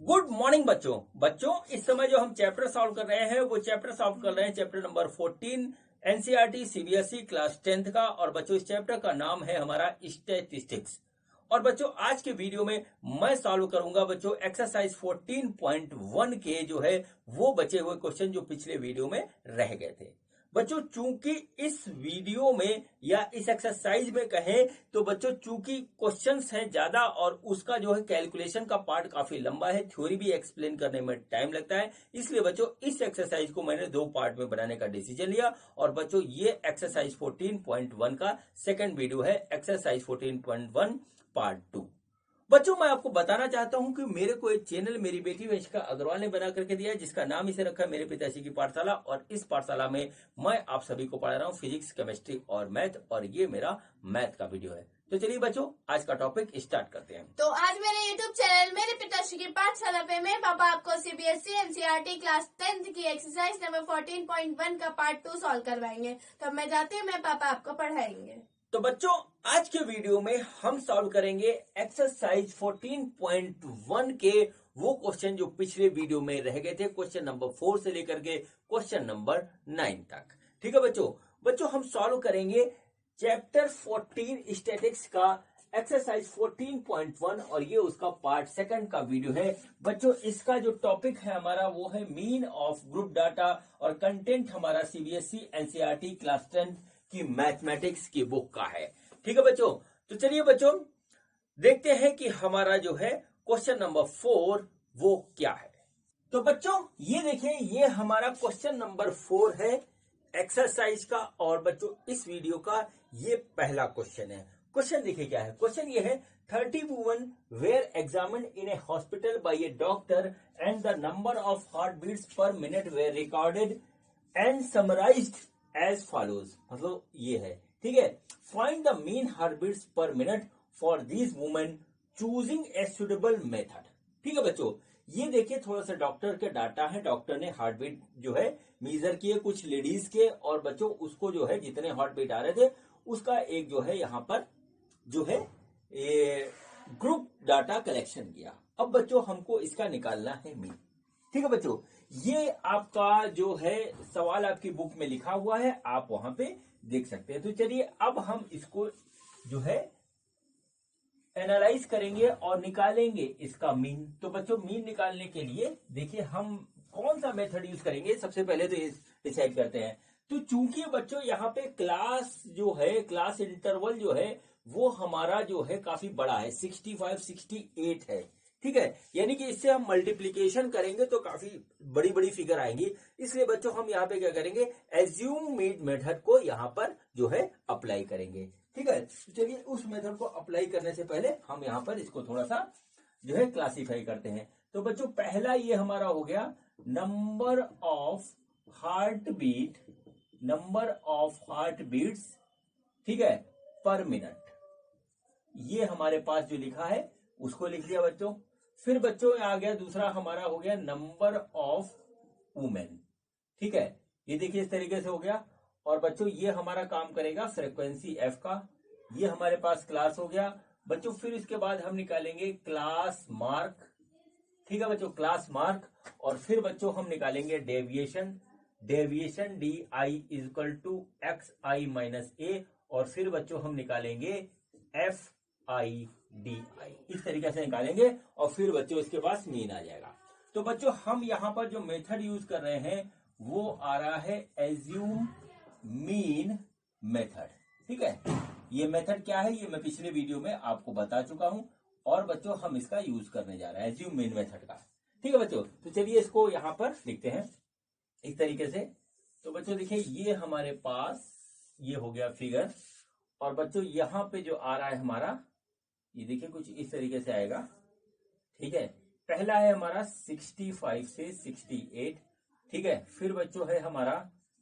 Good morning बच्चों इस समय जो हम चैप्टर सॉल्व कर रहे हैं वो चैप्टर सॉल्व कर रहे हैं chapter number 14 NCERT CBSE class 10th का। और बच्चों इस चैप्टर का नाम है हमारा स्टैटिस्टिक्स। और बच्चों आज के वीडियो में मैं सॉल्व करूंगा बच्चों एक्सरसाइज 14.1 के जो है वो बचे हुए क्वेश्चन जो पिछले वीडियो में रह गए थे। बच्चों चूंकि इस वीडियो में या इस एक्सरसाइज में कहें तो बच्चों चूंकि क्वेश्चंस हैं ज्यादा और उसका जो है कैलकुलेशन का पार्ट काफी लंबा है, थ्योरी भी एक्सप्लेन करने में टाइम लगता है, इसलिए बच्चों इस एक्सरसाइज को मैंने दो पार्ट में बनाने का डिसीजन लिया। और बच्चों ये एक्सरसाइज 14.1 का सेकंड वीडियो है, एक्सरसाइज 14.1 पार्ट 2। बच्चों मैं आपको बताना चाहता हूं कि मेरे को एक चैनल मेरी बेटी वंशिका अग्रवाल ने बना करके दिया है, जिसका नाम इसे रखा है मेरे पिताजी की पाठशाला। और इस पाठशाला में मैं आप सभी को पढ़ा रहा हूं फिजिक्स, केमिस्ट्री और मैथ, और ये मेरा मैथ का वीडियो है। तो चलिए बच्चों आज का टॉपिक स्टार्ट करते हैं। तो आज मेरे YouTube चैनल मेरे पिताश्री की पाठशाला पे मैं पापा आपको सीबीएसई एनसीईआरटी क्लास 10th की एक्सरसाइज नंबर 14.1 का पार्ट 2 सॉल्व करवाएंगे। तो अब मैं जाती हूँ, मैं पापा आपको पढ़ाएंगे। तो बच्चों आज के वीडियो में हम सॉल्व करेंगे एक्सरसाइज 14.1 के वो क्वेश्चन जो पिछले वीडियो में रह गए थे, क्वेश्चन नंबर 4 से लेकर के क्वेश्चन नंबर 9 तक। ठीक है बच्चों हम सॉल्व करेंगे चैप्टर 14 स्टैटिक्स का एक्सरसाइज 14.1 और ये उसका पार्ट सेकंड का वीडियो है। बच्चों इसका जो टॉपिक है हमारा वो है मीन ऑफ ग्रुप डाटा, और कंटेंट हमारा सीबीएसई एनसीईआरटी क्लास 10 की मैथमेटिक्स की बुक का है। ठीक है बच्चों, तो चलिए बच्चों देखते हैं कि हमारा जो है क्वेश्चन नंबर 4 वो क्या है। तो बच्चों ये देखिए, ये हमारा क्वेश्चन नंबर 4 है एक्सरसाइज का, और बच्चों इस वीडियो का ये पहला क्वेश्चन है। क्वेश्चन देखिए क्या है। क्वेश्चन ये है 30 women were examined in a hospital by a doctor and the number of heart beats per minute were recorded and summarised as follows. मतलब ये है, ठीक है, find the mean heartbeats per minute for these women choosing a suitable method. ठीक है बच्चों, ये देखिए थोड़ा सा डॉक्टर के डाटा है। डॉक्टर ने हार्टबीट जो है मेजर किए कुछ लेडीज के, और बच्चों उसको जो है जितने हार्टबीट आ रहे थे उसका एक जो है यहाँ पर जो है ग्रुप डाटा कलेक्शन किया। अब बच्चों हमको इसका निकालना है मीन। ठीक है बच्चों, ये आपका जो है सवाल आपकी बुक में लिखा हुआ है, आप वहां पे देख सकते हैं। तो चलिए अब हम इसको जो है एनालाइज करेंगे और निकालेंगे इसका मीन। तो बच्चों मीन निकालने के लिए देखिए हम कौन सा मेथड यूज करेंगे, सबसे पहले तो डिसाइड करते हैं। तो चूंकि बच्चों यहाँ पे क्लास जो है, क्लास इंटरवल जो है वो हमारा जो है काफी बड़ा है, 65 68 है। ठीक है, यानी कि इससे हम मल्टीप्लीकेशन करेंगे तो काफी बड़ी बड़ी फिगर आएंगी। इसलिए बच्चों हम यहाँ पे क्या करेंगे, एज्यूम मीड मेथड को यहाँ पर जो है अप्लाई करेंगे। ठीक है, तो चलिए उस मेथड को अप्लाई करने से पहले हम यहाँ पर इसको थोड़ा सा जो है क्लासीफाई करते हैं। तो बच्चों पहला ये हमारा हो गया number of heart beat, number of heart beats, ठीक है, पर मिनट। ये हमारे पास जो लिखा है उसको लिख लिया बच्चों। फिर बच्चों आ गया दूसरा हमारा हो गया नंबर ऑफ वुमेन। ठीक है, ये देखिए इस तरीके से हो गया। और बच्चों ये हमारा काम करेगा फ्रीक्वेंसी एफ का। ये हमारे पास क्लास हो गया बच्चों। फिर इसके बाद हम निकालेंगे क्लास मार्क। ठीक है बच्चों, क्लास मार्क। और फिर बच्चों हम निकालेंगे deviation, deviation d I equal to x I minus ए। और फिर बच्चों हम निकालेंगे एफ आई डी आई, इस तरीके से निकालेंगे। और फिर बच्चों इसके पास मीन आ जाएगा। तो बच्चों हम यहां पर जो मेथड यूज कर रहे हैं वो आ रहा है एज्यूम मीन मेथड। ठीक है, ये मेथड क्या है ये मैं पिछले वीडियो में आपको बता चुका हूं, और बच्चों हम इसका यूज करने जा रहे हैं एज्यूम मीन मेथड का। ठीक है बच्चों, तो चलिए इसको यहां पर लिखते हैं इस तरीके से। तो बच्चों देखिए ये हमारे पास ये हो गया फिगर, और बच्चों यहां पे जो आ रहा है हमारा ये देखिए कुछ इस तरीके से आएगा। ठीक है, पहला है हमारा 65 से 68। ठीक है, फिर बच्चों है हमारा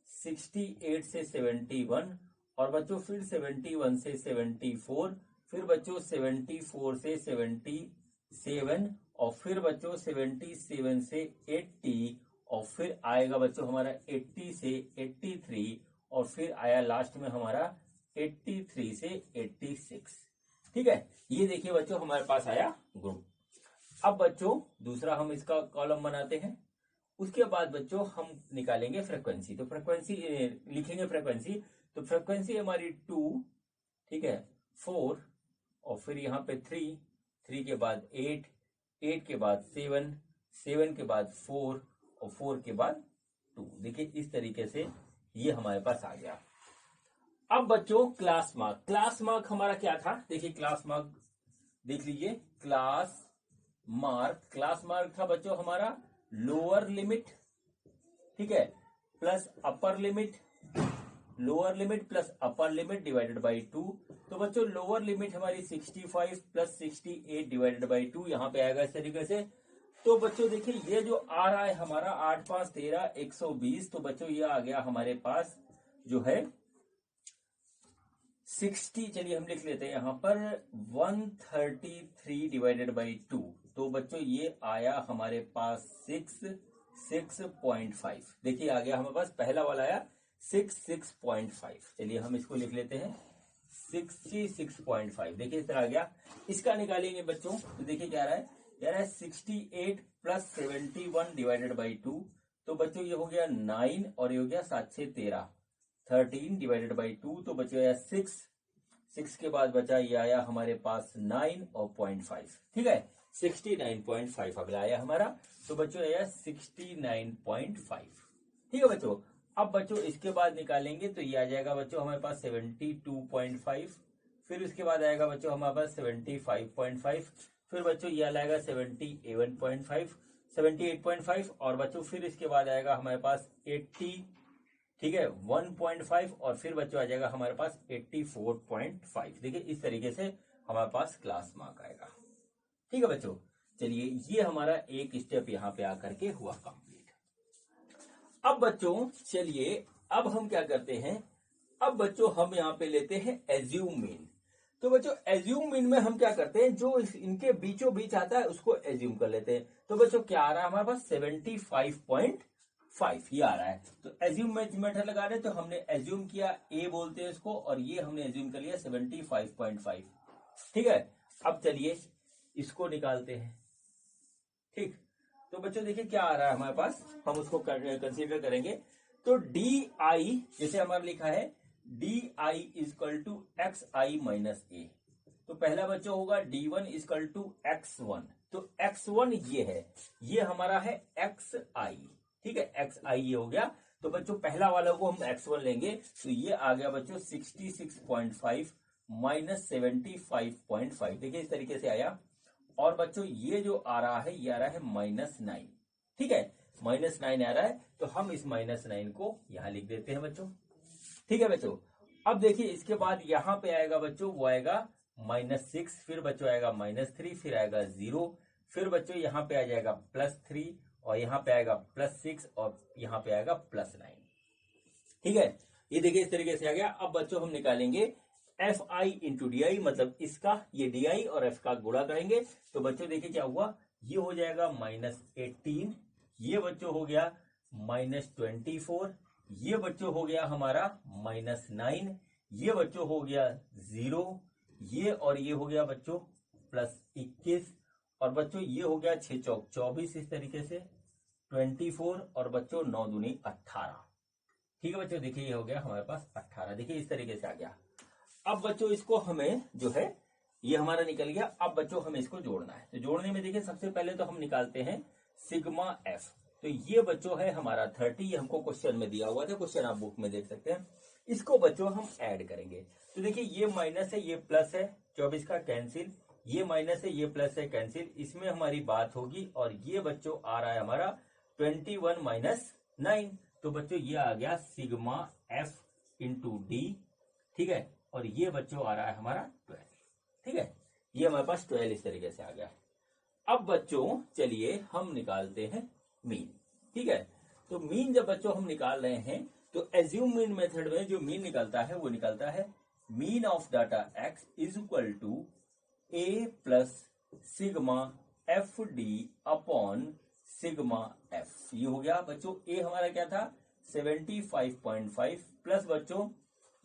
68 से 71, और बच्चों फिर 71 से 74, फिर बच्चों 74 से 77, और फिर बच्चों 77 से 80, और फिर आएगा बच्चों हमारा 80 से 83, और फिर आया लास्ट में हमारा 83 से 86। ठीक है, ये देखिए बच्चों हमारे पास आया ग्रुप। अब बच्चों दूसरा हम इसका कॉलम बनाते हैं। उसके बाद बच्चों हम निकालेंगे फ्रीक्वेंसी। तो फ्रीक्वेंसी लिखेंगे फ्रीक्वेंसी, तो फ्रीक्वेंसी हमारी 2, ठीक है, 4 और फिर यहाँ पे 3, 3 के बाद 8, 8 के बाद 7, 7 के बाद 4 और 4 के बाद 2। देखिए इस तरीके से ये हमारे पास आ गया। अब बच्चों क्लास मार्क, क्लास मार्क हमारा क्या था, देखिए क्लास मार्क देख लीजिए। क्लास मार्क था बच्चों हमारा लोअर लिमिट, ठीक है, plus upper limit, lower limit plus upper limit divided by 2। तो बच्चों लोअर लिमिट हमारी 65 प्लस 68 डिवाइडेड बाई 2 यहां पे आएगा इस तरीके से। तो बच्चों देखिए ये जो आ रहा है हमारा 8 5 13 120, तो बच्चों ये आ गया हमारे पास जो है 60, चलिए हम लिख लेते हैं यहां पर 133 डिवाइडेड बाई 2। तो बच्चों ये आया हमारे पास 6.5। देखिए आ गया हमारे पास, पहला वाला आया 6.5। चलिए हम इसको लिख लेते हैं 66.5। देखिए इस तरह आ गया। इसका निकालेंगे बच्चों, तो देखिए क्या आ रहा है, यार है 68 प्लस 71 डिवाइडेड बाई 2। तो बच्चों ये हो गया 9 और ये हो गया 7 6 13, 13 डिवाइडेड बाई 2। तो बच्चों 6 के बाद बचा ये आया हमारे पास 9 और 0.5, ठीक है, 69.5 अगला आया हमारा। तो बच्चों आया 69.5, ठीक है बच्चों। अब बच्चों इसके बाद निकालेंगे तो ये आ जाएगा बच्चों हमारे पास 72.5, फिर उसके बाद आएगा बच्चों हमारे पास 75.5, फिर बच्चों ये आएगा 78.5 और बच्चों फिर इसके बाद आएगा हमारे पास 80, ठीक है, 1.5 और फिर बच्चों आ जाएगा हमारे पास 84.5। देखिए इस तरीके से हमारे पास क्लास मार्क आएगा, ठीक है बच्चों। चलिए ये हमारा एक स्टेप यहाँ पे आकर के हुआ कंप्लीट। अब बच्चों चलिए अब हम क्या करते हैं, अब बच्चों हम यहाँ पे लेते हैं एज्यूम मीन। तो बच्चों एज्यूम मीन में हम क्या करते हैं, जो इनके बीचों बीच आता है उसको एज्यूम कर लेते हैं। तो बच्चों क्या आ रहा है हमारे पास 75.5 ये आ रहा है। तो एज्यूम मेथड लगा रहे हैं, तो हमने एज्यूम किया, ए बोलते हैं इसको, और ये हमने एज्यूम कर लिया 75.5, ठीक है। अब चलिए इसको निकालते हैं, ठीक। तो बच्चों देखिए क्या आ रहा है हमारे पास, हम उसको कंसीडर करेंगे। तो डी आई जैसे हमारा लिखा है d i is equal to x I minus ए। तो पहला बच्चों होगा D1 इजकल टू x1। तो x1 ये है, ये हमारा है एक्स आई, ठीक है, एक्स आई ये हो गया। तो बच्चों पहला वाला को हम x1 लेंगे, तो ये आ गया बच्चों 66.5 माइनस 75.5। देखिए इस तरीके से आया। और बच्चों ये जो आ रहा है ये आ रहा है -9, ठीक है, -9 आ रहा है। तो हम इस -9 को यहां लिख देते हैं बच्चों, ठीक है बच्चों। अब देखिए इसके बाद यहां पे आएगा बच्चों, वो आएगा -6, फिर बच्चों आएगा -3, फिर आएगा 0, फिर बच्चों यहाँ पे आ जाएगा +3 और यहाँ पे आएगा +6 और यहाँ पे आएगा +9, ठीक है। ये देखिए इस तरीके से आ गया। अब बच्चों हम निकालेंगे एफ आई इंटू डी आई, मतलब इसका ये डी आई और एफ का गुणा करेंगे। तो बच्चों देखिए क्या हुआ, ये हो जाएगा -18, ये बच्चों हो गया -24, ये बच्चों हो गया हमारा -9, ये बच्चों हो गया 0, ये और ये हो गया बच्चों +21 और बच्चों ये हो गया 6 चौक 24, इस तरीके से 24 और बच्चों 9 दूनी 18, ठीक है बच्चों। देखिए ये हो गया हमारे पास 18, देखिए इस तरीके से आ गया। अब बच्चों इसको हमें जो है ये हमारा निकल गया। अब बच्चों हमें इसको जोड़ना है। तो जोड़ने में देखिए सबसे पहले तो हम निकालते हैं सिग्मा एफ। तो ये बच्चों है हमारा 30, ये हमको क्वेश्चन में दिया हुआ था, क्वेश्चन आप बुक में देख सकते हैं। इसको बच्चों हम ऐड करेंगे। तो देखिए ये माइनस है, ये प्लस है, 24 का कैंसिल, ये माइनस है, ये प्लस है, कैंसिल, इसमें हमारी बात होगी। और ये बच्चों आ रहा है हमारा 21 माइनस 9। तो बच्चों ये आ गया सिग्मा एफ इंटू डी, ठीक है। और ये बच्चों आ रहा है हमारा 12, ठीक है। ये हमारे पास 12 इस तरीके से आ गया। अब बच्चों चलिए हम निकालते हैं मीन, ठीक है। तो मीन जब बच्चों हम निकाल रहे हैं तो एज्यूम मीन मेथड में जो मीन निकलता है वो निकलता है mean of data x is equal to a plus sigma F d upon sigma f. ये हो गया बच्चों, ए हमारा क्या था 75.5 प्लस बच्चों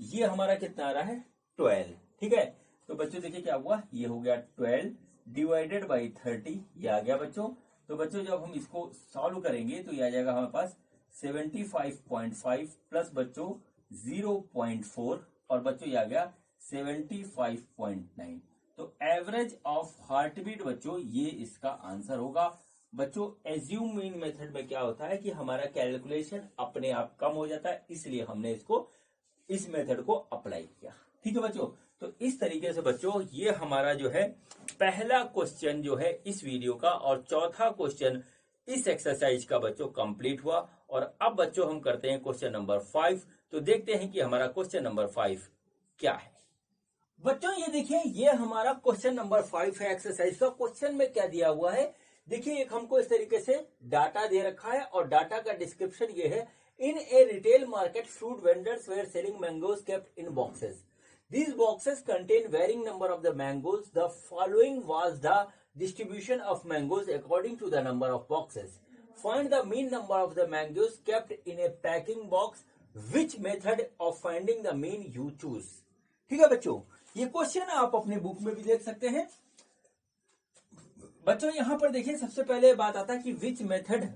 ये हमारा कितना आ रहा है 12, ठीक है। तो बच्चों देखिए क्या हुआ, ये हो गया 12 डिवाइडेड बाई 30, ये आ गया बच्चों। तो बच्चों जब हम इसको सॉल्व करेंगे तो ये आ जाएगा हमारे पास 75.5 प्लस बच्चों 0.4 और बच्चों ये आ गया 75.9। तो एवरेज ऑफ हार्ट बीट बच्चों ये इसका आंसर होगा। बच्चों एज्यूम मीन मेथड में क्या होता है कि हमारा कैलकुलेशन अपने आप कम हो जाता है, इसलिए हमने इसको इस मेथड को अप्लाई किया। ठीक है बच्चों, तो इस तरीके से बच्चों ये हमारा जो है पहला क्वेश्चन जो है इस वीडियो का और चौथा क्वेश्चन इस एक्सरसाइज का बच्चों कंप्लीट हुआ। और अब बच्चों हम करते हैं क्वेश्चन नंबर 5। तो देखते हैं कि हमारा क्वेश्चन नंबर 5 क्या है। बच्चों ये देखिए, ये हमारा क्वेश्चन नंबर 5 है एक्सरसाइज का। क्वेश्चन में क्या दिया हुआ है, देखिए एक हमको इस तरीके से डाटा दे रखा है और डाटा का डिस्क्रिप्शन ये है। In a retail market fruit vendors were selling mangoes kept in boxes. These boxes contain varying number of the mangoes. The following was the distribution of mangoes according to the number of boxes. Find the mean number of the mangoes kept in a packing box. Which method of finding the mean you choose? ठीक है बच्चों, ये question आप अपने book में भी देख सकते हैं। बच्चों यहाँ पर देखिए, सबसे पहले बात आता है कि विच मेथड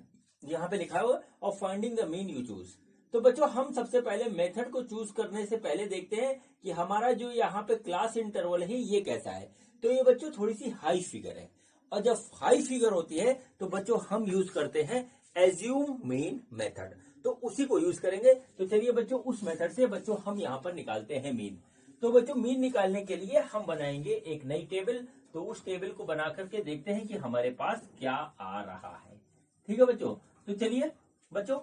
यहाँ पे लिखा हुआ of finding the mean you choose. तो बच्चों हम सबसे पहले मेथड को चूज करने से पहले देखते हैं कि हमारा जो यहाँ पे क्लास इंटरवल है ये कैसा है। तो ये बच्चों थोड़ी सी हाई फिगर है, और जब हाई फिगर होती है तो बच्चों हम यूज करते हैं एज्यूम मीन मेथड, तो उसी को यूज करेंगे। तो चलिए बच्चों उस मेथड से बच्चों हम यहाँ पर निकालते हैं मीन। तो बच्चों मीन निकालने के लिए हम बनाएंगे एक नई टेबल। तो उस टेबल को बना करके देखते हैं कि हमारे पास क्या आ रहा है। ठीक है बच्चों, तो चलिए बच्चों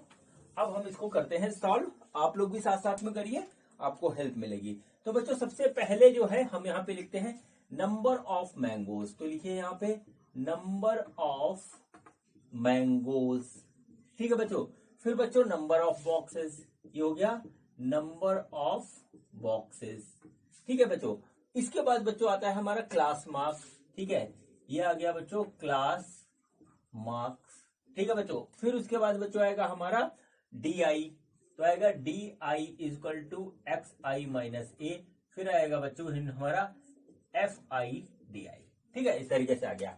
अब हम इसको करते हैं सॉल्व। आप लोग भी साथ साथ में करिए, आपको हेल्प मिलेगी। तो बच्चों सबसे पहले जो है हम यहाँ पे लिखते हैं नंबर ऑफ मैंगोज। तो लिखिए यहाँ पे नंबर ऑफ मैंगोज। ठीक है बच्चों, फिर बच्चों नंबर ऑफ बॉक्सेस, ये हो गया नंबर ऑफ बॉक्सेस। ठीक है बच्चों, इसके बाद बच्चों आता है हमारा क्लास मार्क्स। ठीक है, ये आ गया बच्चों क्लास मार्क्स। ठीक है बच्चों, फिर उसके बाद बच्चों आएगा हमारा डी आई। तो आएगा d I equal to x I minus a. फिर आएगा बच्चों हमारा एफ आई डी आई। ठीक है, इस तरीके से आ गया।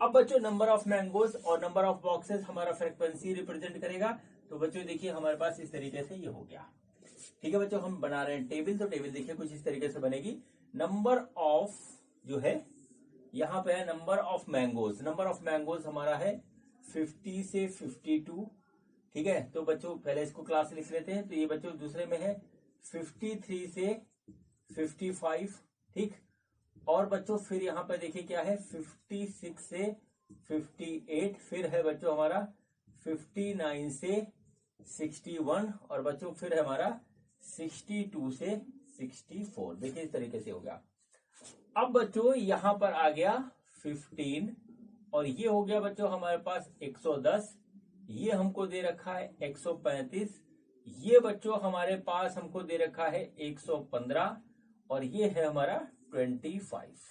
अब बच्चों नंबर ऑफ मैंगोज और नंबर ऑफ बॉक्सेस हमारा फ्रीक्वेंसी रिप्रेजेंट करेगा। तो बच्चों देखिए हमारे पास इस तरीके से ये हो गया। ठीक है बच्चों, हम बना रहे हैं टेबल। तो टेबल देखिए कुछ इस तरीके से बनेगी। नंबर ऑफ जो है यहाँ पे है number of mangoes. Number of mangoes हमारा है 50 से 52। ठीक है, तो बच्चों पहले इसको क्लास लिख लेते हैं। तो ये बच्चों दूसरे में है 53 से 55। ठीक, और बच्चों फिर यहाँ पे देखिए क्या है 56 से 58। फिर है बच्चों हमारा 59 से 61 और बच्चों फिर है हमारा 62 से 64। देखिए इस तरीके से हो गया। अब बच्चों यहाँ पर आ गया 15 और ये हो गया बच्चों हमारे पास 110। ये हमको दे रखा है 135। ये बच्चों हमारे पास हमको दे रखा है 115 और ये है हमारा 25।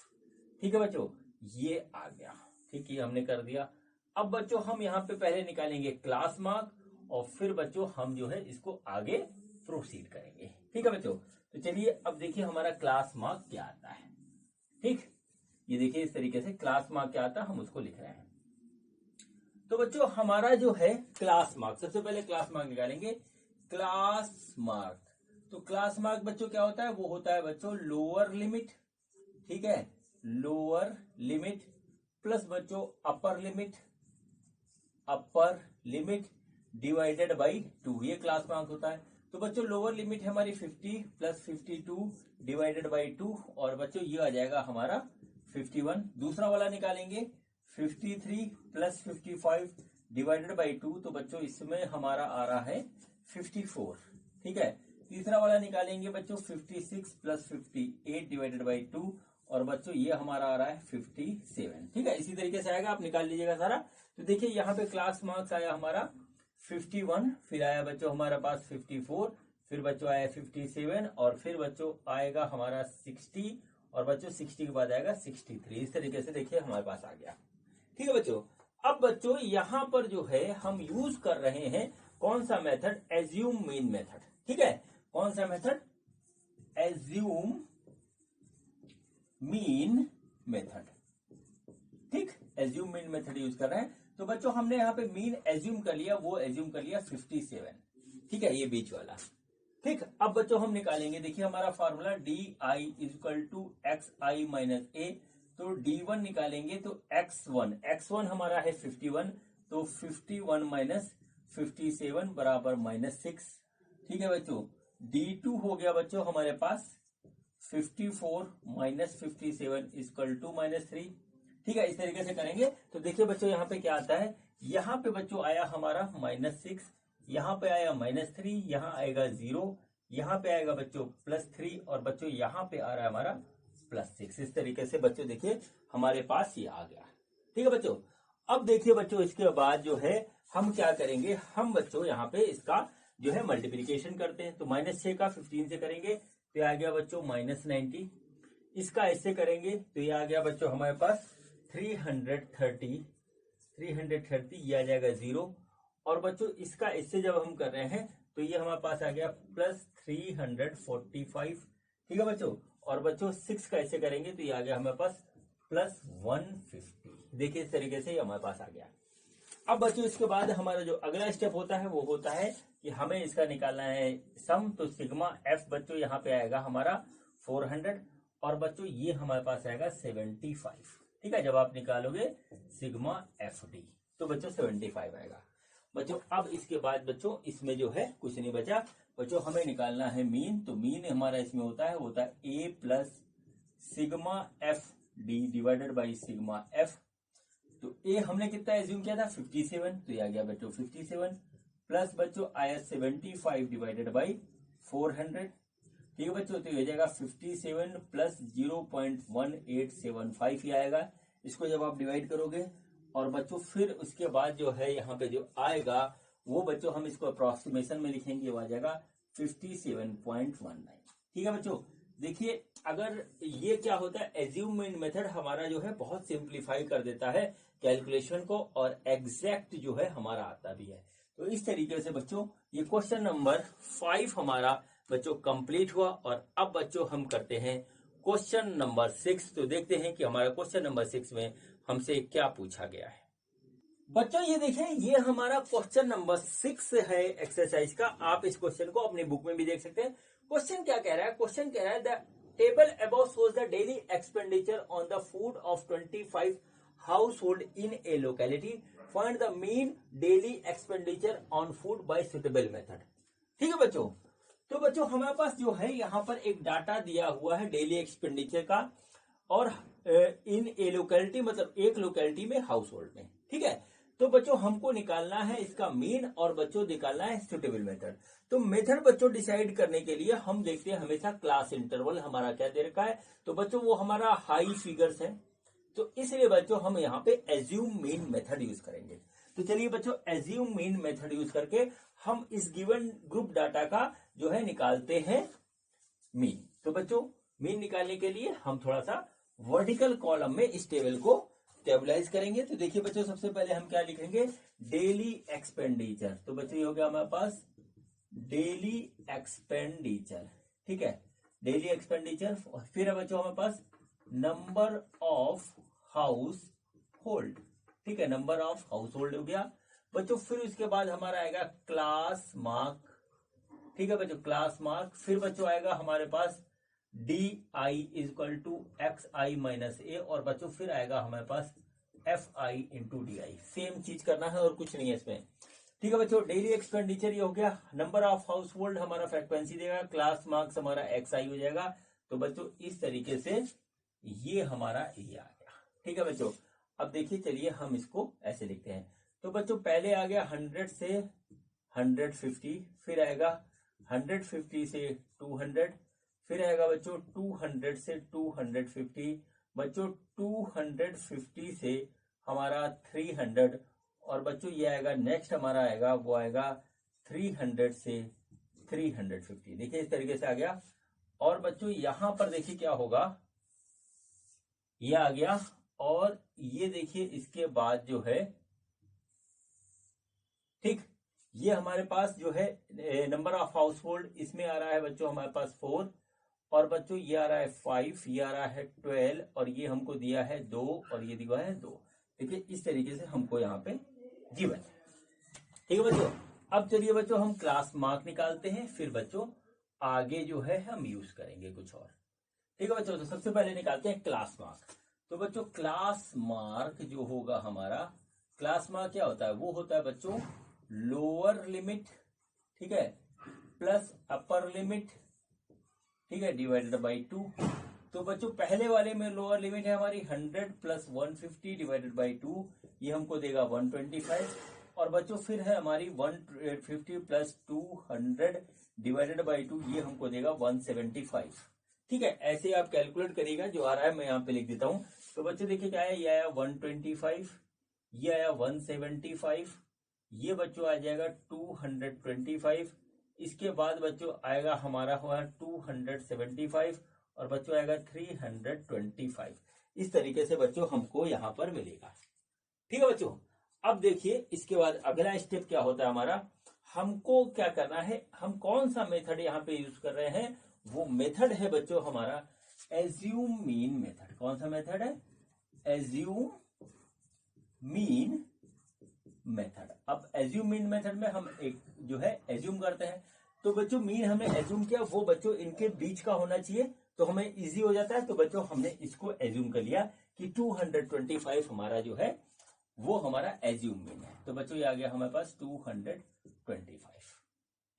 ठीक है बच्चों, ये आ गया। ठीक है, हमने कर दिया। अब बच्चों हम यहाँ पे पहले निकालेंगे क्लास मार्क और फिर बच्चों हम जो है इसको आगे प्रोसीड करेंगे। ठीक है बच्चों, तो चलिए अब देखिए हमारा क्लास मार्क क्या आता है। ठीक, ये देखिए इस तरीके से क्लास मार्क क्या आता है, हम उसको लिख रहे हैं। तो बच्चों हमारा जो है क्लास मार्क, सबसे पहले क्लास मार्क निकालेंगे। क्लास मार्क, तो क्लास मार्क बच्चों क्या होता है, वो होता है बच्चों लोअर लिमिट। ठीक है, लोअर लिमिट प्लस बच्चों अपर लिमिट डिवाइडेड बाई 2, ये क्लास मार्क होता है। तो बच्चों लोअर लिमिट है हमारी 50 प्लस 52 डिवाइडेड बाई 2 और बच्चों ये आ जाएगा हमारा 51। दूसरा वाला निकालेंगे 53 प्लस 55 डिवाइडेड बाई 2, तो बच्चों इसमें हमारा आ रहा है 54। ठीक है, तीसरा वाला निकालेंगे बच्चों 56 प्लस 58 डिवाइडेड बाई 2 और बच्चों ये हमारा आ रहा है 57। ठीक है, इसी तरीके से आएगा, आप निकाल लीजिएगा सारा। तो देखिए यहाँ पे क्लास मार्क्स आया हमारा 51, फिर आया बच्चों हमारे पास 54, फिर बच्चों आया 57 और फिर बच्चों आएगा हमारा 60 और बच्चों 60 के बाद आएगा 63। इस तरीके से देखिए हमारे पास आ गया। ठीक है बच्चों, अब बच्चों यहाँ पर जो है हम यूज कर रहे हैं कौन सा मेथड, एज्यूम मीन मेथड। ठीक है, कौन सा मेथड, एज्यूम मीन मेथड। ठीक, एज्यूम मीन मेथड यूज कर रहे हैं। तो बच्चों हमने यहाँ पे मीन एज्यूम कर लिया, वो एज्यूम कर लिया 57, ठीक है, ये बीच वाला। ठीक, अब बच्चों हम निकालेंगे, देखिए हमारा formula D I equal to x I minus ए। तो D1 निकालेंगे तो x1 हमारा है 51, तो 51 माइनस 57 बराबर -6। ठीक है बच्चों, D2 हो गया बच्चों हमारे पास 54 माइनस 57 इक्वल टू -3। ठीक है, इस तरीके से करेंगे तो देखिए बच्चों यहाँ पे क्या आता है, यहाँ पे बच्चों आया हमारा -6, यहाँ पे आया -3, यहाँ आएगा 0, यहाँ पे आएगा बच्चों +3 और बच्चों यहाँ पे आ रहा है हमारा +6। इस तरीके से बच्चों देखिए हमारे पास ये आ गया। ठीक है बच्चों, अब देखिए बच्चों इसके बाद जो है हम क्या करेंगे, हम बच्चों यहाँ पे इसका जो है मल्टीप्लीकेशन करते हैं। तो -6 का 15 से करेंगे तो ये आ गया बच्चों -90। इसका ऐसे करेंगे तो ये आ गया बच्चों हमारे पास 330, ये आ जाएगा 0। और बच्चों इसका इससे जब हम कर रहे हैं तो ये हमारे पास आ गया +345। ठीक है बच्चों, और बच्चों 6 का ऐसे करेंगे तो ये आ गया हमारे पास +150। देखिए इस तरीके से ये हमारे पास आ गया। अब बच्चों इसके बाद हमारा जो अगला स्टेप होता है वो होता है कि हमें इसका निकालना है सम। तो सिग्मा एफ बच्चों यहाँ पे आएगा हमारा 400 और बच्चों ये हमारे पास आएगा 75। ठीक है, जब आप निकालोगे सिग्मा एफ डी तो बच्चों 75 आएगा। बच्चों अब इसके बाद बच्चों इसमें जो है कुछ नहीं बचा बच्चों, हमें निकालना है मीन। तो मीन हमारा इसमें होता है A plus sigma F D divided by sigma F. तो ए हमने कितना एज्यूम किया था 57, तो ये आ गया बच्चों 57 प्लस बच्चों आया 75 डिवाइडेड बाई 400। ठीक है बच्चों, तो ये जाएगा 57 प्लस 0.1875 ही आएगा। इसको जब आप डिवाइड करोगे और बच्चों फिर उसके बाद जो है यहाँ पे जो आएगा वो बच्चों हम इसको अप्रोक्सीमेशन में लिखेंगे, वो आ जाएगा 57.19। ठीक है बच्चों, देखिए अगर ये क्या होता है, एज्यूम मीन मेथड हमारा जो है बहुत सिंप्लीफाई कर देता है कैलकुलेशन को और एग्जैक्ट जो है हमारा आता भी है। तो इस तरीके से बच्चों ये क्वेश्चन नंबर 5 हमारा बच्चों कंप्लीट हुआ। और अब बच्चों हम करते हैं क्वेश्चन नंबर 6। तो देखते हैं कि हमारा क्वेश्चन नंबर 6 में हमसे क्या पूछा गया है। बच्चों ये देखें, ये हमारा क्वेश्चन नंबर 6 है एक्सरसाइज का। आप इस क्वेश्चन को अपनी बुक में भी देख सकते हैं। क्वेश्चन क्या कह रहा है, क्वेश्चन कह रहा है the table above shows the daily expenditure on the food of 25 household in A locality, find the mean daily expenditure on food by suitable method. ठीक है बच्चों, तो बच्चों हमारे पास जो है यहाँ पर एक डाटा दिया हुआ है डेली एक्सपेंडिचर का, और इन ए लोकेलिटी मतलब एक लोकेलिटी में हाउस होल्ड में। ठीक है, तो बच्चों हमको निकालना है इसका मीन और बच्चों निकालना है सुटेबल मेथड। तो मेथड बच्चों डिसाइड करने के लिए हम देखते हैं हमेशा क्लास इंटरवल हमारा क्या दे रखा है। तो बच्चों वो हमारा हाई फिगर्स है, तो इसलिए बच्चों हम यहाँ पे एज्यूम मीन मेथड यूज करेंगे। तो चलिए बच्चों एज्यूम मीन मेथड यूज करके हम इस गिवन ग्रुप डाटा का जो है निकालते हैं मीन। तो बच्चों मीन निकालने के लिए हम थोड़ा सा वर्टिकल कॉलम में इस टेबल को स्टेबलाइज करेंगे। तो देखिए बच्चों सबसे पहले हम क्या लिखेंगे, डेली एक्सपेंडिचर। तो बच्चों ये हो गया हमारे पास डेली एक्सपेंडिचर। ठीक है, डेली एक्सपेंडिचर। फिर है बच्चों हमारे पास नंबर ऑफ हाउस होल्ड। ठीक है, नंबर ऑफ हाउस होल्ड हो गया बच्चों। फिर उसके बाद हमारा आएगा क्लास मार्क। ठीक है बच्चों, क्लास मार्क। फिर बच्चों आएगा हमारे पास D I equal to x I minus ए, और बच्चों फिर आएगा हमारे पास F I into D I. Same चीज करना है और कुछ नहीं है इसमें। ठीक है बच्चों, डेली एक्सपेंडिचर ये हो गया। नंबर ऑफ हाउस होल्ड हमारा फ्रीक्वेंसी देगा, क्लास मार्क्स हमारा एक्स आई हो जाएगा। तो बच्चों इस तरीके से ये हमारा ये आ गया। ठीक है बच्चों, अब देखिए चलिए हम इसको ऐसे लिखते हैं। तो बच्चों पहले आ गया 100 से 150, फिर आएगा 150 से 200, फिर आएगा बच्चों 200 से 250, बच्चों 250 से हमारा 300, और बच्चों ये आएगा नेक्स्ट हमारा आएगा वो आएगा 300 से 350। देखिए इस तरीके से आ गया। और बच्चों यहां पर देखिए क्या होगा, ये आ गया। और ये देखिए इसके बाद जो है, ठीक, ये हमारे पास जो है नंबर ऑफ हाउस होल्ड इसमें आ रहा है बच्चों हमारे पास 4, और बच्चों ये आ रहा है 5, ये आ रहा है 12 और ये हमको दिया है 2 और ये दिया है 2। देखिए इस तरीके से हमको यहाँ पे गिवन है। ठीक है बच्चों, अब चलिए बच्चों हम क्लास मार्क निकालते हैं, फिर बच्चों आगे जो है हम यूज करेंगे कुछ और। ठीक है बच्चों, तो सबसे पहले निकालते हैं क्लास मार्क। तो बच्चों क्लास मार्क जो होगा हमारा, क्लास मार्क क्या होता है, वो होता है बच्चों लोअर लिमिट, ठीक है, प्लस अपर लिमिट, ठीक है, डिवाइडेड बाई 2। तो बच्चों पहले वाले में लोअर लिमिट है हमारी 100 प्लस 150 डिवाइडेड बाई 2, ये हमको देगा 125। और बच्चों फिर है हमारी 150 प्लस 200 डिवाइडेड बाई 2, ये हमको देगा 175। ठीक है, ऐसे आप कैलकुलेट करिएगा, जो आ रहा है मैं यहाँ पे लिख देता हूँ। तो बच्चों देखिए क्या है, ये आया 125, ये आया 175, ये बच्चों आ जाएगा 225, इसके बाद बच्चों आएगा हमारा हुआ 275 और बच्चों आएगा 325। इस तरीके से बच्चों हमको यहाँ पर मिलेगा। ठीक है बच्चों, अब देखिए इसके बाद अगला स्टेप क्या होता है हमारा, हमको क्या करना है, हम कौन सा मेथड यहाँ पे यूज कर रहे हैं, वो मेथड है बच्चों हमारा एज्यूम मीन मेथड। कौन सा मेथड है, एज्यूम मीन मेथड। अब एज्यूम मीन मेथड में हम एक जो है एज्यूम करते हैं, तो बच्चों मीन हमने एज्यूम किया वो बच्चों इनके बीच का होना चाहिए, तो हमें इजी हो जाता है। तो बच्चों हमने इसको एज्यूम कर लिया कि 225 हमारा जो है वो हमारा एज्यूम मीन है। तो बच्चों ये आ गया हमारे पास 225।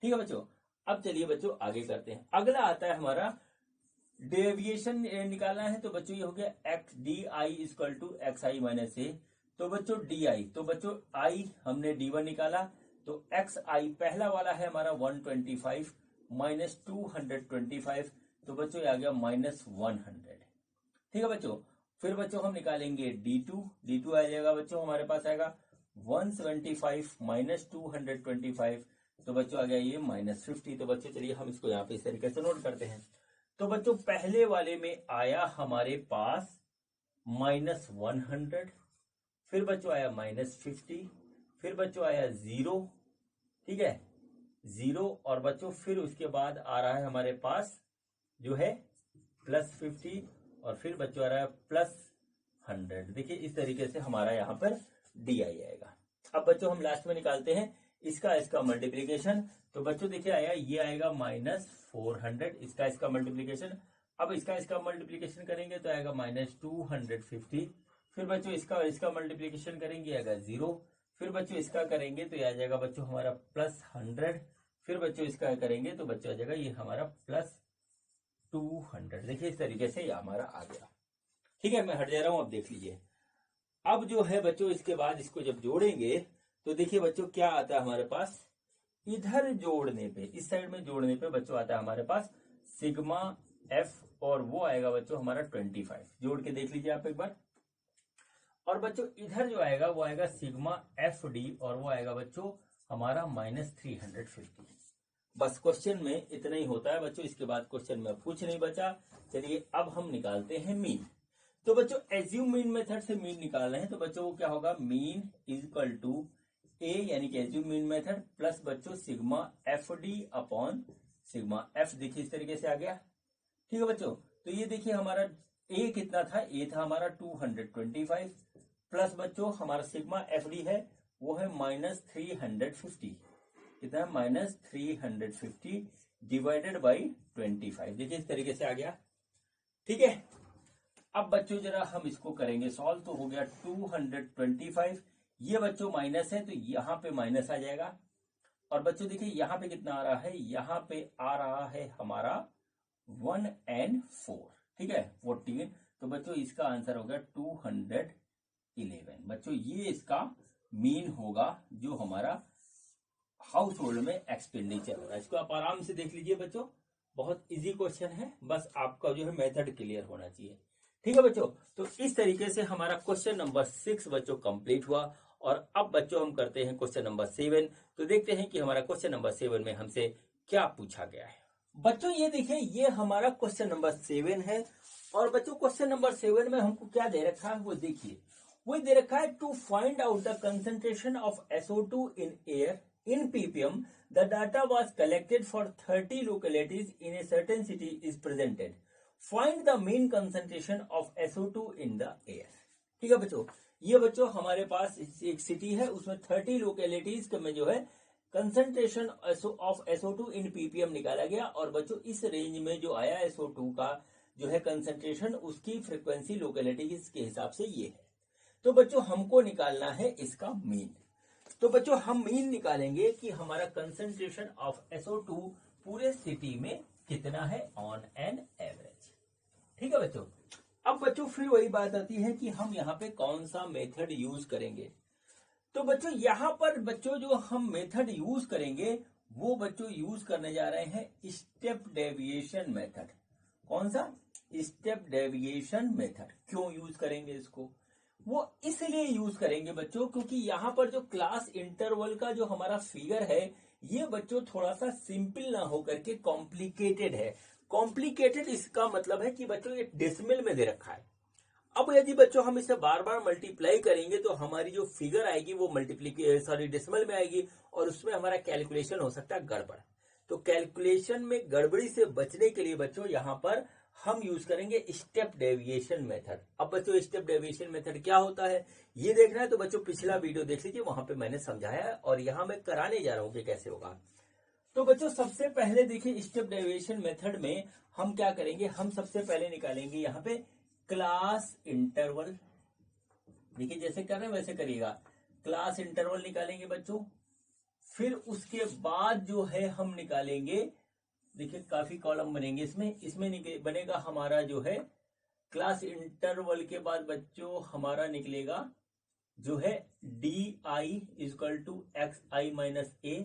ठीक है बच्चों, अब चलिए बच्चों आगे करते हैं। अगला आता है हमारा डेविएशन निकालना है। तो बच्चों ये हो गया X D I equal to x I minus ए। तो बच्चों डी आई, तो बच्चों आई हमने D1 निकाला, तो एक्स आई पहला वाला है हमारा 125 माइनस 225, तो बच्चों ये आ गया माइनस 100। ठीक है बच्चों, फिर बच्चों हम निकालेंगे D2 आ जाएगा बच्चों हमारे पास आएगा 175 माइनस 225, तो बच्चों आ गया ये माइनस 50। तो बच्चों चलिए हम इसको यहाँ पे इस तरीके से नोट करते हैं। तो बच्चों पहले वाले में आया हमारे पास माइनस 100, फिर बच्चों आया माइनस 50, फिर बच्चों आया 0, ठीक है 0, और बच्चों फिर उसके बाद आ रहा है हमारे पास जो है प्लस 50, और फिर बच्चों आ रहा है प्लस 100। देखिए इस तरीके से हमारा यहाँ पर डी आई आएगा। अब बच्चों हम लास्ट में निकालते हैं इसका मल्टीप्लीकेशन। तो बच्चों देखिए आया, ये आएगा माइनस 400, इसका मल्टीप्लीकेशन। अब इसका मल्टीप्लीकेशन करेंगे तो आएगा माइनस 250, फिर बच्चों इसका मल्टीप्लीकेशन करेंगे आएगा 0, फिर बच्चों इसका करेंगे तो ये आ जाएगा बच्चों हमारा प्लस 100, फिर बच्चों इसका करेंगे तो बच्चों आ जाएगा ये हमारा प्लस 200। देखिए इस तरीके से ये हमारा आ गया। ठीक है, मैं हट जा रहा हूं, अब देख लीजिए। अब जो है बच्चों इसके बाद इसको जब जोड़ेंगे तो देखिए बच्चों क्या आता है हमारे पास, इधर जोड़ने पे, इस साइड में जोड़ने पे बच्चों आता है हमारे पास सिग्मा एफ, और वो आएगा बच्चों हमारा 25। जोड़ के देख लीजिए आप एक बार। और बच्चों इधर जो आएगा वो आएगा सिग्मा एफ डी, और वो आएगा बच्चों हमारा माइनस 350। बस क्वेश्चन में इतना ही होता है बच्चों, इसके बाद क्वेश्चन में कुछ नहीं बचा। चलिए अब हम निकालते हैं मीन। तो बच्चों एज्यूम मीन मेथड से मीन निकाल रहे हैं, तो बच्चों वो क्या होगा, मीन इज इक्वल टू ए यानी कि एज्यूम मीन मेथड प्लस बच्चों sigma F d upon sigma F. देखिए इस तरीके से आ गया। ठीक है बच्चों, तो ये देखिए हमारा ए कितना था, ए था हमारा 225, प्लस बच्चों हमारा सिग्मा एफ डी है वो है माइनस 350, कितना है माइनस 350 डिवाइडेड बाई 25। देखिए इस तरीके से आ गया। ठीक है, अब बच्चों जरा हम इसको करेंगे सॉल्व। तो हो गया 225, ये बच्चों माइनस है तो यहाँ पे माइनस आ जाएगा, और बच्चों देखिए यहाँ पे कितना आ रहा है, यहाँ पे आ रहा है हमारा 1 and 4, ठीक है 14। तो बच्चों इसका आंसर होगा 211। बच्चों ये इसका मीन होगा जो हमारा हाउस होल्ड में एक्सपेंडिचर हो रहा है। इसको आप आराम से देख लीजिए बच्चों, बहुत इजी क्वेश्चन है, बस आपका जो है मेथड क्लियर होना चाहिए। ठीक है बच्चों, तो इस तरीके से हमारा क्वेश्चन नंबर 6 बच्चों कंप्लीट हुआ। और अब बच्चों हम करते हैं क्वेश्चन नंबर 7। तो देखते हैं कि हमारा क्वेश्चन नंबर 7 में हमसे क्या पूछा गया है। बच्चों ये देखिए, ये हमारा क्वेश्चन नंबर 7 है, और बच्चों क्वेश्चन नंबर 7 में हमको क्या दे रखा है वो देखिए। वो दे रखा है to find out the concentration of SO2 in air In ppm, the data was collected for 30 localities in a certain city is presented. Find the mean concentration of SO2 in the air. ठीक है बच्चों, ये बच्चों हमारे पास एक city है, उसमें 30 localities में जो है concentration of SO2 in ppm निकाला गया, और बच्चों इस रेंज में जो आया SO2 का जो है कंसंट्रेशन, उसकी फ्रीक्वेंसी लोकेलिटीज के हिसाब से ये है। तो बच्चों हमको निकालना है इसका मीन। तो बच्चों हम मीन निकालेंगे कि हमारा कंसंट्रेशन ऑफ SO2 पूरे सिटी में कितना है ऑन एन एवरेज। ठीक है बच्चों, अब बच्चों फिर वही बात आती है कि हम यहाँ पे कौन सा मेथड यूज करेंगे। तो बच्चों यहाँ पर बच्चों जो हम मेथड यूज करेंगे वो बच्चों यूज करने जा रहे हैं स्टेप डेविएशन मेथड। कौन सा? Step deviation method. क्यों यूज करेंगे इसको? वो इसलिए यूज करेंगे बच्चों क्योंकि यहाँ पर जो क्लास इंटरवल का जो हमारा फिगर है ये बच्चों थोड़ा सा सिंपल ना होकर के कॉम्प्लिकेटेड है। कॉम्प्लिकेटेड इसका मतलब है कि बच्चों ये डेसिमल में दे रखा है। अब यदि बच्चों हम इसे बार बार मल्टीप्लाई करेंगे तो हमारी जो फिगर आएगी वो डेसिमल में आएगी, और उसमें हमारा कैलकुलेशन हो सकता है गड़बड़। तो कैलकुलेशन में गड़बड़ी से बचने के लिए बच्चों यहाँ पर हम यूज करेंगे स्टेप डेविएशन मेथड। अब बच्चों स्टेप डेविएशन मेथड क्या होता है ये देखना है तो बच्चों पिछला वीडियो देख लीजिए, वहां पे मैंने समझाया है और यहाँ मैं कराने जा रहा हूँ कि कैसे होगा। तो बच्चों सबसे पहले देखिए स्टेप डेविएशन मेथड में हम क्या करेंगे, हम सबसे पहले निकालेंगे यहाँ पे क्लास इंटरवल। देखिए जैसे कर रहे हैं वैसे करिएगा, क्लास इंटरवल निकालेंगे बच्चों। फिर उसके बाद जो है हम निकालेंगे, देखिए काफी कॉलम बनेंगे इसमें बनेगा हमारा जो है क्लास इंटरवल के बाद बच्चों हमारा निकलेगा जो है DI equal to XI minus A,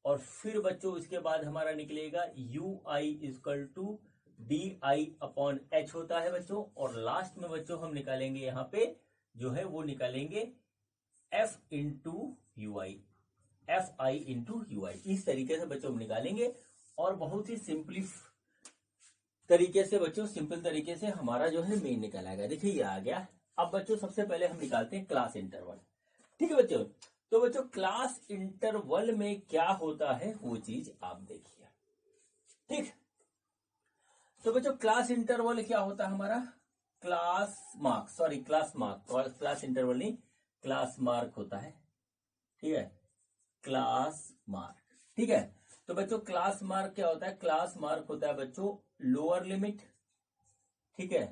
और फिर बच्चों इसके बाद हमारा निकलेगा UI equal to DI upon H होता है बच्चों, और लास्ट में बच्चों हम निकालेंगे यहाँ पे जो है वो निकालेंगे F into UI, FI into UI। इस तरीके से बच्चों हम निकालेंगे और बहुत ही सिंपल तरीके से हमारा जो है मीन निकल आएगा। देखिए ये आ गया। अब बच्चों सबसे पहले हम निकालते हैं क्लास इंटरवल। ठीक है बच्चों, तो बच्चों क्लास इंटरवल में क्या होता है वो चीज आप देखिए। ठीक, तो बच्चों क्लास इंटरवल क्या होता है हमारा, क्लास इंटरवल नहीं, क्लास मार्क होता है। ठीक है, क्लास मार्क। ठीक है, तो बच्चों क्लास मार्क क्या होता है, क्लास मार्क होता है बच्चों लोअर लिमिट, ठीक है,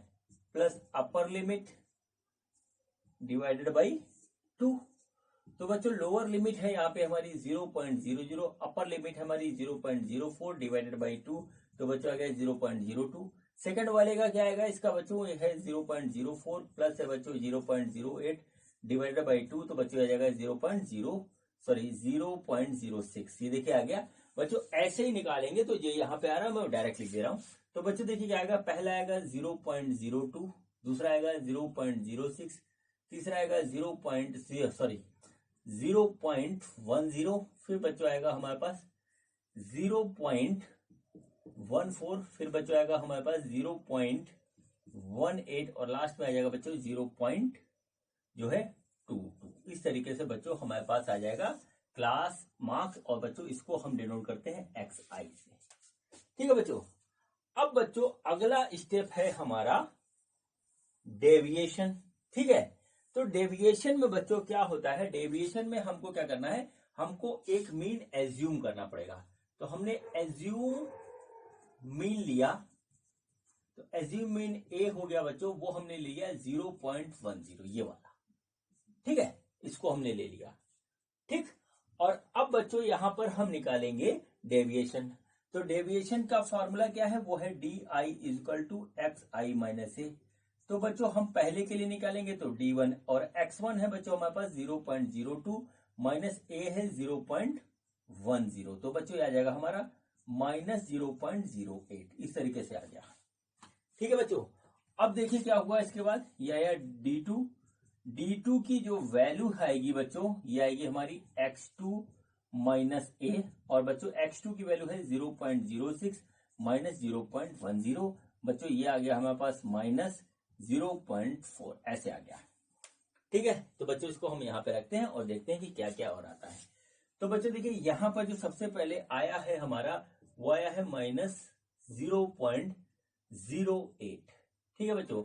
plus upper limit divided by 2। तो बच्चों लोअर लिमिट है यहाँ पे हमारी 0.00, अपर लिमिट हमारी 0.04 डिवाइडेड बाई 2, तो बच्चों आ गया 0.02। सेकंड वाले का क्या आएगा, इसका बच्चों है 0.04 प्लस है बच्चों 0.08 डिवाइडेड बाई 2, तो बच्चों आ जाएगा 0.06। ये देखिए आ गया बच्चों। ऐसे ही निकालेंगे तो जो यहाँ पे आ रहा है मैं डायरेक्ट लिख दे रहा हूँ। तो बच्चों देखिए क्या आएगा, पहला आएगा 0.02, दूसरा आएगा 0.06, तीसरा आएगा 0.10, फिर बच्चों आएगा हमारे पास 0.14, फिर बच्चों आएगा हमारे पास 0.18, और लास्ट में आ जाएगा बच्चों 0.22। इस तरीके से बच्चों हमारे पास आ जाएगा क्लास मार्क्स, और बच्चों इसको हम डिनोट करते हैं XI से। ठीक है बच्चों, अब बच्चों अगला स्टेप है हमारा डेविएशन। ठीक है, तो डेविएशन में बच्चों क्या होता है, डेविएशन में हमको क्या करना है, हमको एक मीन एज्यूम करना पड़ेगा। तो हमने एज्यूम मीन लिया, तो एज्यूम मीन ए हो गया बच्चों, वो हमने लिया 0.10, ये वाला। ठीक है, इसको हमने ले लिया। ठीक, और अब बच्चों यहां पर हम निकालेंगे डेविएशन। तो डेविएशन का फॉर्मूला क्या है, वो है DI equal to XI minus A। तो बच्चों हम पहले के लिए निकालेंगे तो D1, और X1 है बच्चों हमारे पास 0.02 माइनस A है 0.10, तो बच्चों ये आ जाएगा हमारा माइनस 0.08। इस तरीके से आ गया। ठीक है बच्चों, अब देखिए क्या हुआ इसके बाद, ये आया D2 की जो वैल्यू आएगी बच्चों ये आएगी हमारी X2 माइनस A, और बच्चों X2 की वैल्यू है 0.06 माइनस 0.10, बच्चों ये आ गया हमारे पास माइनस 0.4, ऐसे आ गया। ठीक है, तो बच्चों इसको हम यहाँ पे रखते हैं और देखते हैं कि क्या क्या और आता है। तो बच्चों देखिए यहां पर जो सबसे पहले आया है हमारा वो आया है -0.08। ठीक है बच्चों,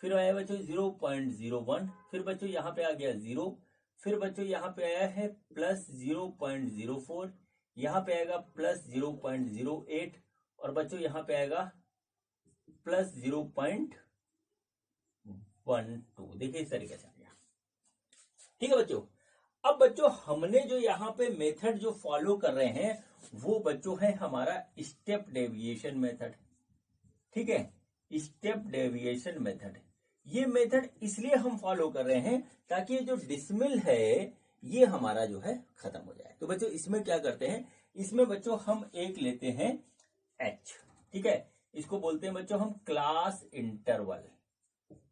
फिर आया बच्चों 0.01, फिर बच्चों यहाँ पे आ गया 0, फिर बच्चों यहाँ पे आया है +0.04, यहाँ पे आएगा +0.08 और बच्चों यहाँ पे आएगा +0.12। देखिए इस तरीके से आ गया। ठीक है बच्चों, अब बच्चों हमने जो यहाँ पे मेथड जो फॉलो कर रहे हैं वो बच्चों है हमारा स्टेप डेविएशन मेथड। ठीक है, स्टेप डेविएशन मेथड, ये मेथड इसलिए हम फॉलो कर रहे हैं ताकि जो डिसमिल है ये हमारा जो है खत्म हो जाए। तो बच्चों इसमें क्या करते हैं, इसमें बच्चों हम एक लेते हैं एच। ठीक है, इसको बोलते हैं बच्चों हम क्लास इंटरवल।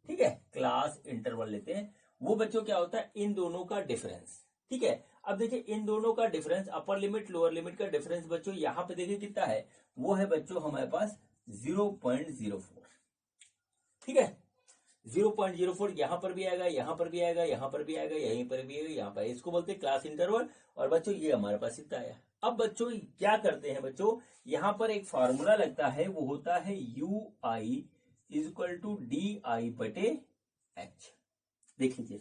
ठीक है, क्लास इंटरवल लेते हैं। वो बच्चों क्या होता है, इन दोनों का डिफरेंस। ठीक है, अब देखिए इन दोनों का difference, upper limit lower limit का डिफरेंस बच्चों यहाँ पे देखिए कितना है, वो है बच्चों हमारे पास 0.04। ठीक है, 0.04 यहां पर भी आएगा, यहां पर भी आएगा, यहां पर भी आएगा, यहीं पर भी आएगा, यहां पर, इसको बोलते हैं क्लास इंटरवल। और बच्चों ये हमारे पास इतना आया। अब बच्चों क्या करते हैं बच्चों, यहां पर एक फॉर्मूला लगता है, वो होता है UI = DI/H। देख लीजिए।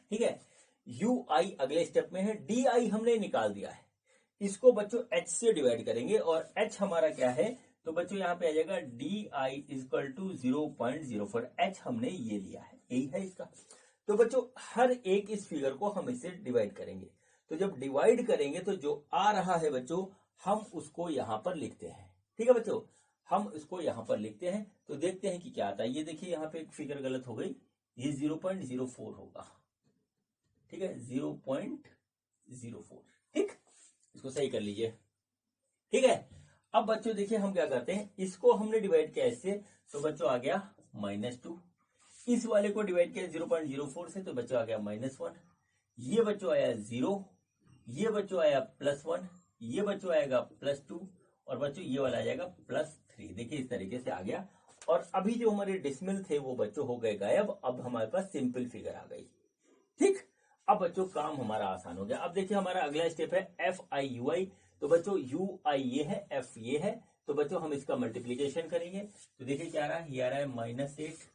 ठीक है, UI अगले स्टेप में है, DI हमने निकाल दिया है, इसको बच्चों H से डिवाइड करेंगे और H हमारा क्या है, तो बच्चों यहाँ पे आ जाएगा DI = 0.04। H हमने ये लिया है, यही है इसका। तो बच्चों हर एक इस फिगर को हम इससे डिवाइड करेंगे। तो जब डिवाइड करेंगे तो जो आ रहा है बच्चों हम उसको यहां पर लिखते हैं। ठीक है बच्चों, हम इसको यहां पर लिखते हैं तो देखते हैं कि क्या आता है। ये देखिए यहाँ पे एक फिगर गलत हो गई, ये 0.04 होगा। ठीक है, 0.04। ठीक, इसको सही कर लीजिए। ठीक है, अब बच्चों देखिए हम क्या करते हैं, इसको हमने डिवाइड किया इससे, तो बच्चों आ गया -2। इस वाले को डिवाइड किया 0.04 से, तो बच्चों आ गया -1। ये बच्चों आया 0, ये बच्चों आया +1, ये बच्चों आएगा +2 और बच्चों ये वाला आ जाएगा +3। देखिए इस तरीके से आ गया। और अभी जो हमारे डिसमिल थे वो बच्चों हो गए गायब। अब हमारे पास सिंपल फिगर आ गई। ठीक, अब बच्चों काम हमारा आसान हो गया। अब देखिए हमारा अगला स्टेप है FI/UI। तो बच्चों UI ये है, F ये है, तो बच्चों हम इसका मल्टीप्लीकेशन करेंगे। तो देखिए क्या आ रहा है, ये आ रहा है -8।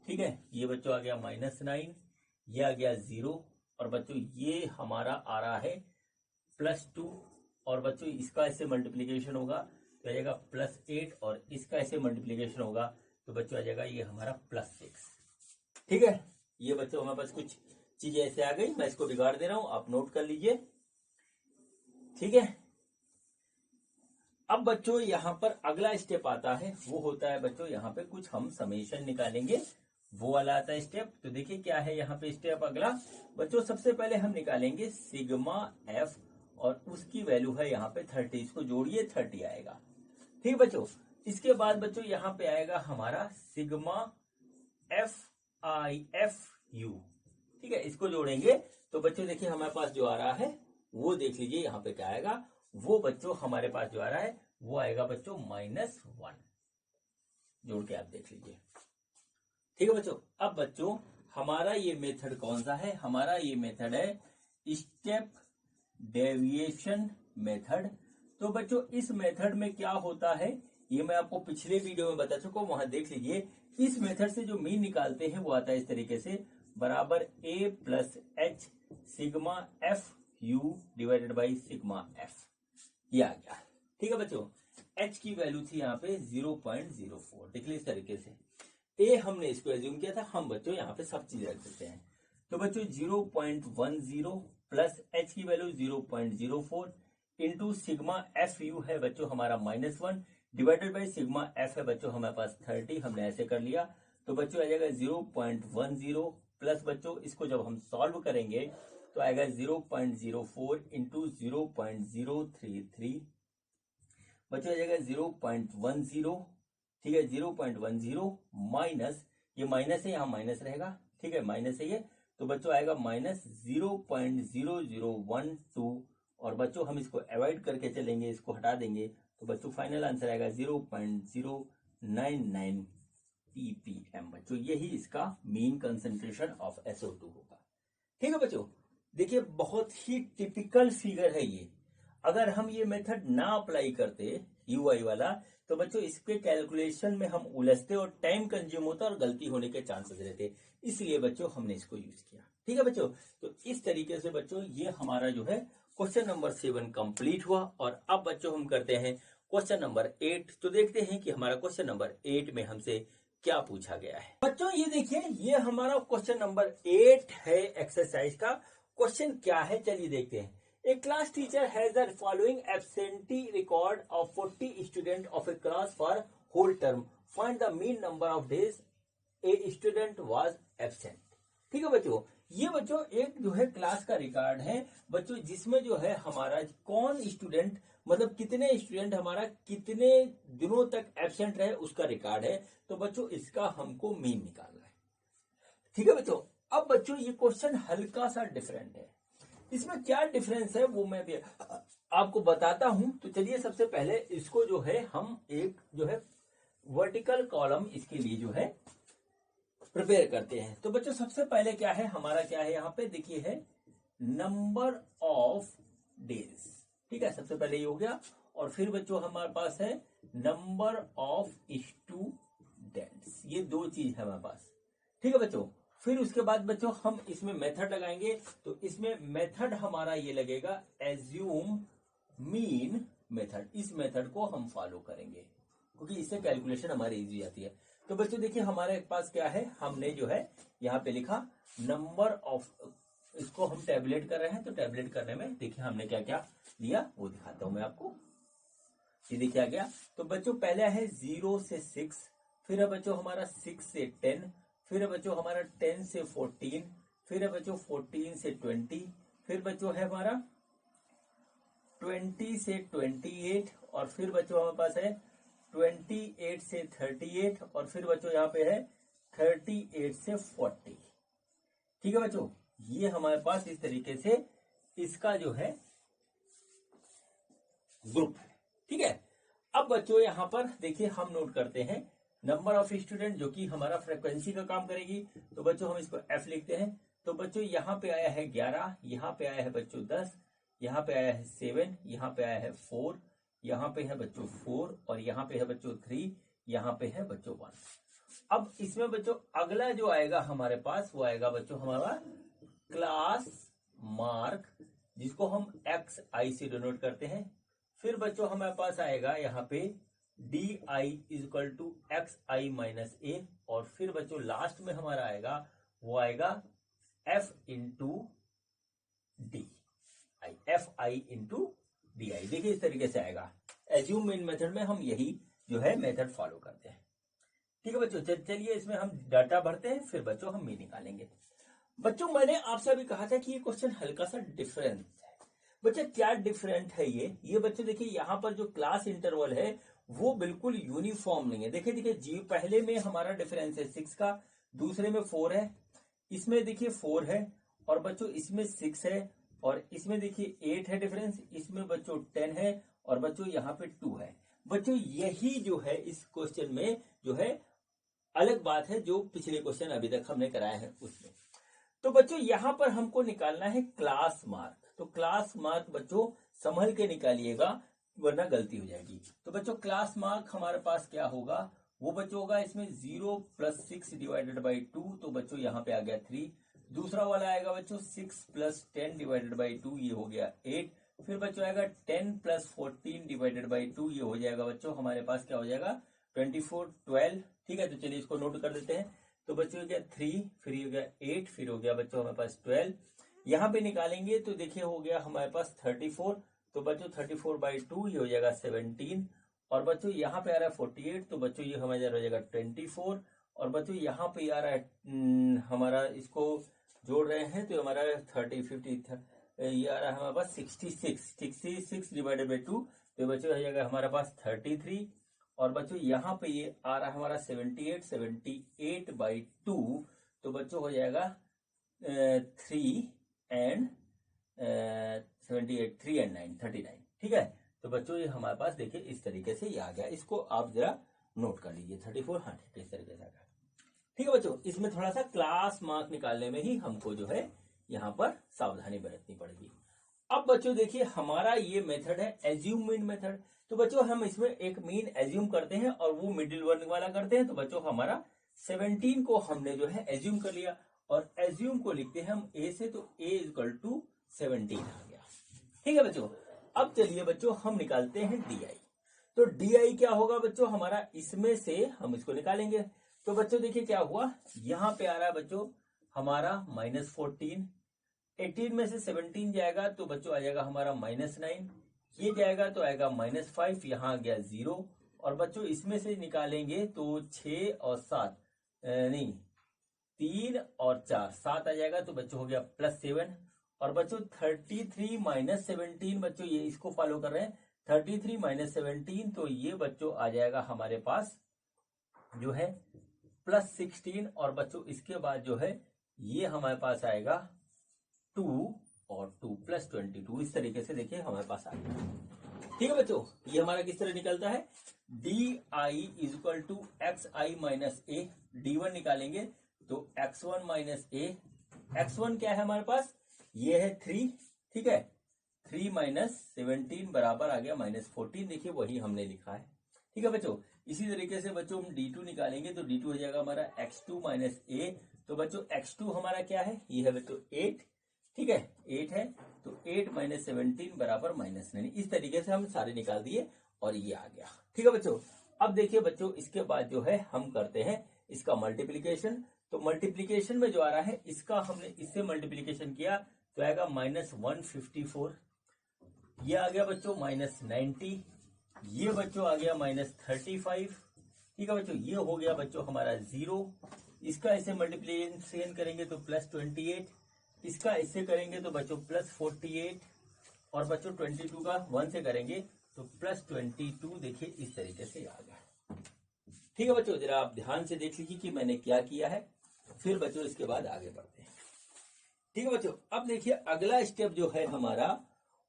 ठीक है, ये बच्चों आ गया -9, ये आ गया 0 और बच्चों ये हमारा आ रहा है +2 और बच्चों इसका ऐसे मल्टीप्लीकेशन होगा तो आ जाएगा +8 और इसका ऐसे मल्टीप्लीकेशन होगा तो बच्चों आ जाएगा ये हमारा +6। ठीक है, ये बच्चों हमारे पास कुछ चीजें ऐसे आ गई, मैं इसको बिगाड़ दे रहा हूं, आप नोट कर लीजिए। ठीक है, अब बच्चों यहां पर अगला स्टेप आता है, वो होता है बच्चों यहां पे कुछ हम समेशन निकालेंगे, वो वाला आता है स्टेप। तो देखिए क्या है यहाँ पे स्टेप अगला बच्चों, सबसे पहले हम निकालेंगे सिग्मा F और उसकी वैल्यू है यहाँ पे 30। इसको जोड़िए 30 आएगा। ठीक बच्चों, इसके बाद बच्चों यहाँ पे आएगा हमारा सिग्मा FIFU। ठीक है, इसको जोड़ेंगे तो बच्चों देखिए हमारे पास जो आ रहा है वो देख लीजिए यहाँ पे क्या आएगा, वो बच्चों हमारे पास जो आ रहा है वो आएगा बच्चों -1। जोड़ के आप देख लीजिए। ठीक है बच्चों, अब बच्चों हमारा ये मेथड कौन सा है, हमारा ये मेथड है स्टेप डेविएशन मेथड। तो बच्चों इस मेथड में क्या होता है ये मैं आपको पिछले वीडियो में बता चुका हूं, वहां देख लीजिए। इस मेथड से जो मीन निकालते हैं वो आता है इस तरीके से, बराबर A + H sigma FU / sigma F। ये आ गया। ठीक है बच्चों, H की वैल्यू थी यहाँ पे 0.04। देख लीजिए इस तरीके से A हमने इसको एज्यूम किया था, हम बच्चों यहाँ पे सब चीज रख देते हैं। तो बच्चों 0.10 प्लस H की वैल्यू 0.04 इंटू सिग्मा FU है बच्चों हमारा -1 डिवाइडेड बाई सिग्मा F है बच्चों हमारे पास 30। हमने ऐसे कर लिया तो बच्चों आ जाएगा 0.10 प्लस बच्चों इसको जब हम सॉल्व करेंगे तो आएगा 0.04 इंटू 0.033 बच्चों आ जाएगा 0.10। ठीक है, 0.10 माइनस ये माइनस है, यहाँ माइनस रहेगा। ठीक है, माइनस है ये, तो बच्चों आएगा -0.0012 और बच्चों हम इसको अवॉइड करके चलेंगे, इसको हटा देंगे तो बच्चों फाइनल आंसर आएगा 0.099 ppm। बच्चों यही इसका मीन कंसंट्रेशन ऑफ SO2 होगा। ठीक है बच्चों, देखिए बहुत ही टिपिकल फिगर है ये। अगर हम ये मेथड ना अप्लाई करते यूआई वाला तो बच्चों इसके कैलकुलेशन में हम उलझते और टाइम कंज्यूम होता और गलती होने के चांसेस रहते, इसलिए बच्चों हमने इसको यूज किया। ठीक है बच्चों, तो इस तरीके से बच्चों ये हमारा जो है क्वेश्चन नंबर 7 कंप्लीट हुआ। और अब बच्चों हम करते हैं क्वेश्चन नंबर 8। तो देखते हैं कि हमारा क्वेश्चन नंबर 8 में हमसे क्या पूछा गया है। बच्चों ये देखिए, ये हमारा क्वेश्चन नंबर 8 है एक्सरसाइज का। क्वेश्चन क्या है चलिए देखते हैं। A class teacher has the following absentee record of 40 students of a class for whole term. Find the mean number of days a student was absent. ठीक है बच्चों, ये बच्चों एक जो है क्लास का रिकॉर्ड है बच्चों, जिसमें जो है हमारा कौन स्टूडेंट मतलब कितने स्टूडेंट हमारा कितने दिनों तक एब्सेंट रहे उसका रिकॉर्ड है। तो बच्चों इसका हमको मीन निकालना है। ठीक है बच्चों, अब बच्चों ये क्वेश्चन हल्का सा डिफरेंट है। इसमें क्या डिफरेंस है वो मैं भी आपको बताता हूं। तो चलिए सबसे पहले इसको जो है हम एक जो है वर्टिकल कॉलम इसके लिए जो है प्रिपेयर करते हैं। तो बच्चों सबसे पहले क्या है हमारा, क्या है यहाँ पे देखिए है नंबर ऑफ डेज। ठीक है, सबसे पहले ये हो गया। और फिर बच्चों हमारे पास है नंबर ऑफ स्टूडेंट्स, ये दो चीज है हमारे पास। ठीक है बच्चों, फिर उसके बाद बच्चों हम इसमें मेथड लगाएंगे। तो इसमें मेथड हमारा ये लगेगा एज्यूम मीन मेथड। इस मेथड को हम फॉलो करेंगे क्योंकि इससे कैलकुलेशन हमारी इजी आती है। तो बच्चों देखिए हमारे पास क्या है, हमने जो है यहाँ पे लिखा नंबर ऑफ, इसको हम टैबुलेट कर रहे हैं। तो टैबुलेट करने में देखिए हमने क्या क्या दिया वो दिखाता हूं मैं आपको। ये देखिए आ गया। तो बच्चों पहले है 0 से 6, फिर है बच्चों हमारा 6 से 10, फिर है बच्चों हमारा 10 से 14, फिर है बच्चों 14 से 20, फिर बच्चों है हमारा 20 से 28, और फिर बच्चों हमारे पास है 28 से 38, और फिर बच्चों यहाँ पे है 38 से 40। ठीक है बच्चों, ये हमारे पास इस तरीके से इसका जो है ग्रुप है। ठीक है, अब बच्चों यहाँ पर देखिए हम नोट करते हैं नंबर ऑफ स्टूडेंट जो कि हमारा फ्रीक्वेंसी का काम करेगी। तो बच्चों हम इसको एफ लिखते हैं। तो बच्चों यहाँ पे आया है 11, यहाँ पे आया है बच्चों 10, यहाँ पे आया है 7, यहाँ पे आया है 4, यहाँ पे है बच्चों 4, और यहाँ पे है बच्चों 3, यहाँ पे है बच्चों 1। अब इसमें बच्चों अगला जो आएगा हमारे पास वो आएगा बच्चों हमारा क्लास मार्क, जिसको हम एक्स आई से डिनोट करते हैं। फिर बच्चों हमारे पास आएगा यहाँ पे D I equal to x I minus ए, और फिर बच्चों लास्ट में हमारा आएगा वो आएगा F into D I, F I into D I. देखिए इस तरीके से आएगा। एज्यूम मीन मेथड में हम यही जो है मेथड फॉलो करते हैं। ठीक है बच्चों, चलिए इसमें हम डाटा भरते हैं, फिर बच्चों हम मीन निकालेंगे। बच्चों मैंने आपसे अभी कहा था कि ये क्वेश्चन हल्का सा डिफरेंट है। बच्चे क्या डिफरेंट है ये बच्चों देखिए यहाँ पर जो क्लास इंटरवल है वो बिल्कुल यूनिफॉर्म नहीं है। देखिए देखिए जी, पहले में हमारा डिफरेंस है 6 का, दूसरे में 4 है, इसमें देखिए 4 है, और बच्चों इसमें 6 है, और इसमें देखिए 8 है डिफरेंस, इसमें बच्चों 10 है, और बच्चों यहाँ पे 2 है। बच्चों यही जो है इस क्वेश्चन में जो है अलग बात है जो पिछले क्वेश्चन अभी तक हमने कराया है उसमें। तो बच्चों यहाँ पर हमको निकालना है क्लास मार्क। तो क्लास मार्क बच्चों संभल के निकालिएगा वरना गलती हो जाएगी। तो बच्चों क्लास मार्क हमारे पास क्या होगा, वो बच्चों होगा इसमें 0 + 6 डिवाइडेड बाई 2, तो बच्चों यहाँ पे आ गया 3। दूसरा वाला आएगा बच्चों 6 + 10 डिवाइडेड बाई 2, ये हो गया 8। फिर बच्चों आएगा 10 + 14 डिवाइडेड बाई 2, ये हो जाएगा बच्चों हमारे पास क्या हो जाएगा 24, 12। ठीक है, तो चलिए इसको नोट कर देते हैं। तो बच्चों हो गया 3, फिर हो गया 8, फिर हो गया बच्चों हमारे पास 12। यहाँ पे निकालेंगे तो देखिए हो गया हमारे पास 34, तो बच्चों 34 बाई 2 ये हो जाएगा 17, और बच्चों यहाँ पे आ रहा है 48, तो बच्चों ये हमारा हो जाएगा 24, और बच्चों यहाँ पे आ रहा है हमारा इसको जोड़ रहे हैं तो हमारा 30, 50 ये आ रहा है हमारे पास 66 डिवाइडेड बाई 2, तो बच्चों हो जाएगा हमारे पास 33, और बच्चों यहाँ पे ये आ रहा है हमारा 78 बाई 2, तो बच्चों हो जाएगा 3 and 78, 3 and 9, 39। ठीक है, तो बच्चों ये हमारे पास देखिए इस तरीके से ये आ गया। इसको आप जरा नोट कर लीजिए 34, हाँ ठीक है इस तरीके से आ गया। ठीक है बच्चों, इसमें थोड़ा सा क्लास मार्क निकालने में ही हमको जो है यहाँ पर सावधानी बरतनी पड़ेगी। अब बच्चों देखिए हमारा ये मेथड है एज्यूम मीन मेथड। तो बच्चों हम इसमें एक मीन एज्यूम करते हैं और वो मिडिल वन वाला करते हैं। तो बच्चों हमारा 17 को हमने जो है एज्यूम कर लिया और एज्यूम को लिखते हैं हम ए से, तो ए इक्वल टू 17 आ गया। ठीक है बच्चों, अब चलिए बच्चों हम निकालते हैं DI। तो DI क्या होगा बच्चों, हमारा इसमें से हम इसको निकालेंगे। तो बच्चों देखिए क्या हुआ, यहां पे आ रहा है बच्चों हमारा -14, 18 में से 17 जाएगा तो बच्चों आ जाएगा हमारा -9, ये जाएगा तो आएगा -5, यहाँ आ गया 0। और बच्चों इसमें से निकालेंगे तो 6 और 7 नहीं 3 और 4 7 आ जाएगा, तो बच्चों हो गया +7। और बच्चों 33 - 17 बच्चों ये इसको फॉलो कर रहे हैं, 33 - 17 तो ये बच्चों आ जाएगा हमारे पास जो है +16। और बच्चों इसके बाद जो है ये हमारे पास आएगा 2 और 2 +22। इस तरीके से देखिए हमारे पास आ गया। ठीक है बच्चों, ये हमारा किस तरह निकलता है, DI equal to XI minus A। D1 निकालेंगे तो X1 माइनस A। X1 क्या है हमारे पास, ये है 3। ठीक है, 3 - 17 बराबर आ गया -14। देखिए वही हमने लिखा है। ठीक है बच्चों, इसी तरीके से बच्चों हम D2 निकालेंगे तो D2 हो जाएगा हमारा X2 माइनस A। तो बच्चों X2 हमारा क्या है, ये है बच्चों 8। ठीक है, 8 है तो 8 - 17 बराबर -9। इस तरीके से हम सारे निकाल दिए और ये आ गया। ठीक है बच्चों, अब देखिए बच्चों इसके बाद जो है हम करते हैं इसका मल्टीप्लीकेशन। तो मल्टीप्लीकेशन में जो आ रहा है इसका हमने इससे मल्टीप्लीकेशन किया तो आएगा -154, ये आ गया बच्चों -90, ये बच्चों आ गया -35। ठीक है बच्चों, ये हो गया बच्चों हमारा 0। इसका इसे मल्टीप्लीकेशन करेंगे तो +28, इसका इससे करेंगे तो बच्चों +48, और बच्चों 22 का 1 से करेंगे तो +22। देखिए इस तरीके से आ गया। ठीक है बच्चों, जरा आप ध्यान से देख लीजिए कि मैंने क्या किया है, फिर बच्चों इसके बाद आगे बढ़ते हैं। ठीक है बच्चों, अब देखिए अगला स्टेप जो है हमारा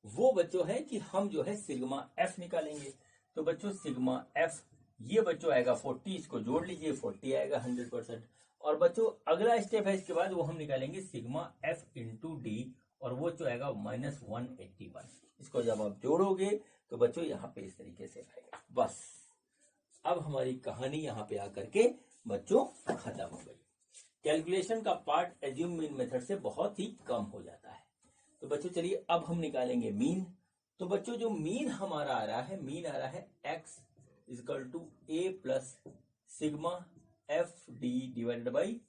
वो बच्चों है कि हम जो है सिग्मा F निकालेंगे। तो बच्चों सिग्मा F ये बच्चों आएगा 40, इसको जोड़ लीजिए 40 आएगा 100%। और बच्चों अगला स्टेप है इसके बाद वो हम निकालेंगे सिग्मा F इंटू D, और वो जो आएगा -181। इसको जब आप जोड़ोगे तो बच्चों यहाँ पे इस तरीके से आएगा। बस अब हमारी कहानी यहाँ पे आकर के बच्चों खत्म हो गई। कैलकुलेशन का पार्ट एज्यूम मीन मेथड से बहुत ही कम हो जाता है। तो बच्चों चलिए अब हम निकालेंगे मीन। तो बच्चों जो मीन हमारा आ रहा है, मीन आ रहा है x equal to A plus sigma FD divided by